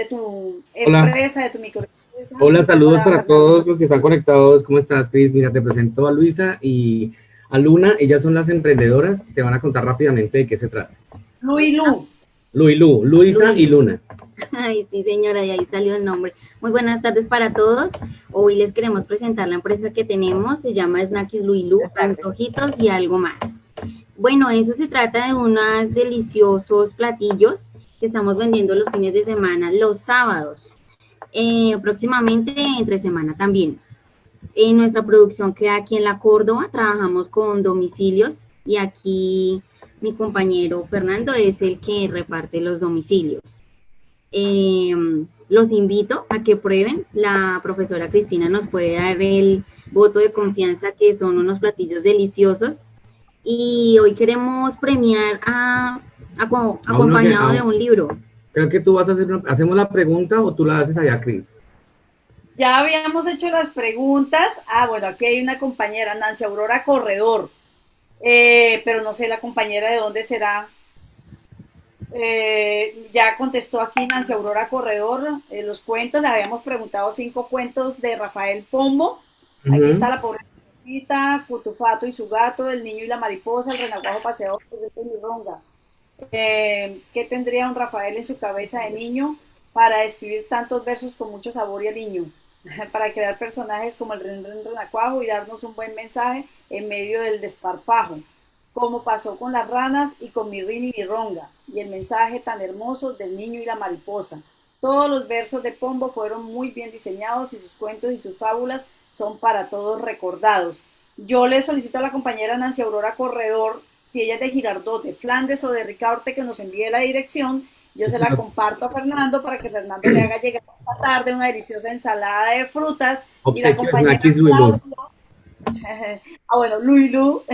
Hola. empresa, de tu microempresa. Hola, saludos Hola, para Fernando. todos los que están conectados. ¿Cómo estás, Cris? Mira, te presento a Luisa y a Luna. Ellas son las emprendedoras. Te van a contar rápidamente de qué se trata. Lu y Lu. Luisa y Luna. Ay, sí, señora, y ahí salió el nombre. Muy buenas tardes para todos. Hoy les queremos presentar la empresa que tenemos. Se llama Snackies Luilú, antojitos y algo más. Bueno, eso se trata de unos deliciosos platillos que estamos vendiendo los fines de semana, los sábados. Próximamente entre semana también. Nuestra producción queda aquí en la Córdoba, trabajamos con domicilios y aquí mi compañero Fernando es el que reparte los domicilios. Los invito a que prueben, la profesora Cristina nos puede dar el voto de confianza que son unos platillos deliciosos y hoy queremos premiar acompañado de un libro. Creo que tú vas a hacer, ¿hacemos la pregunta o tú la haces allá, Cris? Ya habíamos hecho las preguntas. Bueno, aquí hay una compañera, Nancy Aurora Corredor, pero no sé la compañera de dónde será. Ya contestó aquí Nancy Aurora Corredor, los cuentos, le habíamos preguntado 5 cuentos de Rafael Pombo. Aquí está La pobrecita, Cutufato y su gato, El niño y la mariposa, El renacuajo paseador, El y Ronga. ¿Qué tendría un Rafael en su cabeza de niño para escribir tantos versos con mucho sabor y aliño? Para crear personajes como el renacuajo y darnos un buen mensaje en medio del desparpajo, como pasó con las ranas y con mi rin y mi ronga, y el mensaje tan hermoso del niño y la mariposa. Todos los versos de Pombo fueron muy bien diseñados y sus cuentos y sus fábulas son para todos recordados. Yo le solicito a la compañera Nancy Aurora Corredor, si ella es de Girardot, de Flandes o de Ricaurte, que nos envíe la dirección. Yo se la comparto a Fernando para que Fernando le haga llegar esta tarde una deliciosa ensalada de frutas. Obsequio, y la compañera Luilú. Bueno, Luilú.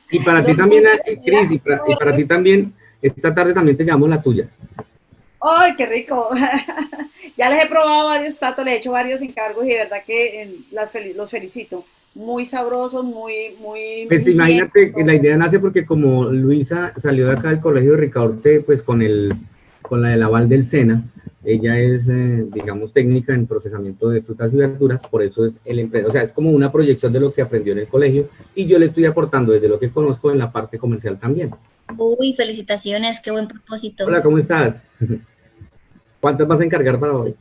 Y para ti también, Cris, y para ti también, esta tarde también te llamamos la tuya. ¡Ay, qué rico! Ya les he probado varios platos, les he hecho varios encargos y de verdad que los felicito. Muy sabrosos, muy Pues imagínate que la idea nace porque como Luisa salió de acá del colegio de Ricaurte, pues con la del aval del SENA, ella es, digamos, técnica en procesamiento de frutas y verduras, por eso es el emprendedor, o sea, es como una proyección de lo que aprendió en el colegio y yo le estoy aportando desde lo que conozco en la parte comercial también. Uy, felicitaciones, qué buen propósito. Hola, ¿cómo estás? ¿Cuántas vas a encargar para hoy?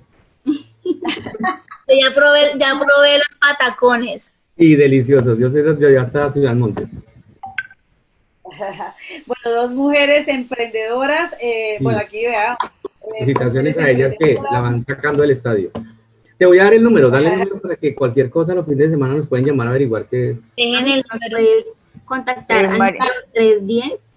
Ya probé los patacones. Y deliciosos, yo ya hasta Ciudad Montes. Bueno, 2 mujeres emprendedoras, bueno, aquí vea. Felicitaciones a ellas que la van sacando del estadio. Te voy a dar el número, dale el número para que cualquier cosa los fines de semana nos pueden llamar a averiguar que... Dejen el número. Puedes contactar al 310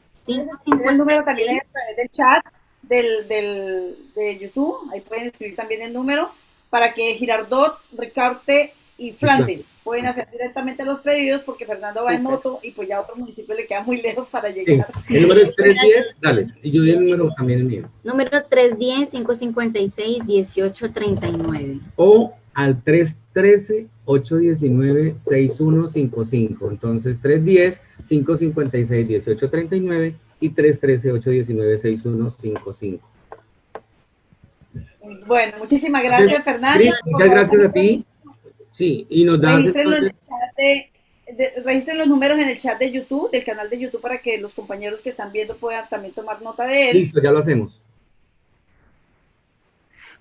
El número también es a través del chat de YouTube, ahí pueden escribir también el número para que Girardot, Ricaurte y Flandes pueden hacer directamente los pedidos porque Fernando va en moto y pues ya a otro municipio le queda muy lejos para llegar. Sí. El número es 310, dale, y yo di el número también el mío. Número 310-556-1839. O al 313-819-6155. Entonces, 310-556-1839 y 313-819-6155. Bueno, muchísimas gracias, Fernando. Sí, muchas gracias a ti. Sí, y nos das... Registren los números en el chat de YouTube, del canal de YouTube, para que los compañeros que están viendo puedan también tomar nota de él. Listo, ya lo hacemos.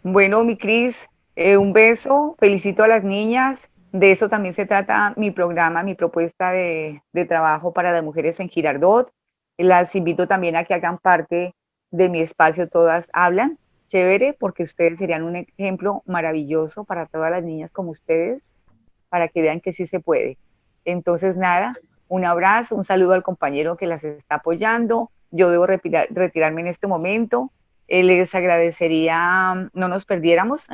Bueno, mi Cris, un beso, felicito a las niñas. De eso también se trata mi programa, mi propuesta de trabajo para las mujeres en Girardot. Las invito también a que hagan parte de mi espacio Todas Hablan. Chévere, porque ustedes serían un ejemplo maravilloso para todas las niñas como ustedes, para que vean que sí se puede. Entonces, nada, un abrazo, un saludo al compañero que las está apoyando. Yo debo retirarme en este momento. Les agradecería, no nos perdiéramos,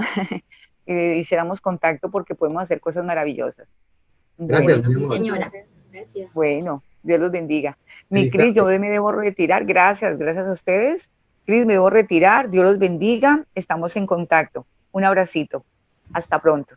hiciéramos contacto porque podemos hacer cosas maravillosas. Gracias, bueno, señora. Gracias. Bueno, Dios los bendiga. Mi Cris, yo me debo retirar. Gracias a ustedes. Cris, me debo retirar. Dios los bendiga. Estamos en contacto. Un abracito. Hasta pronto.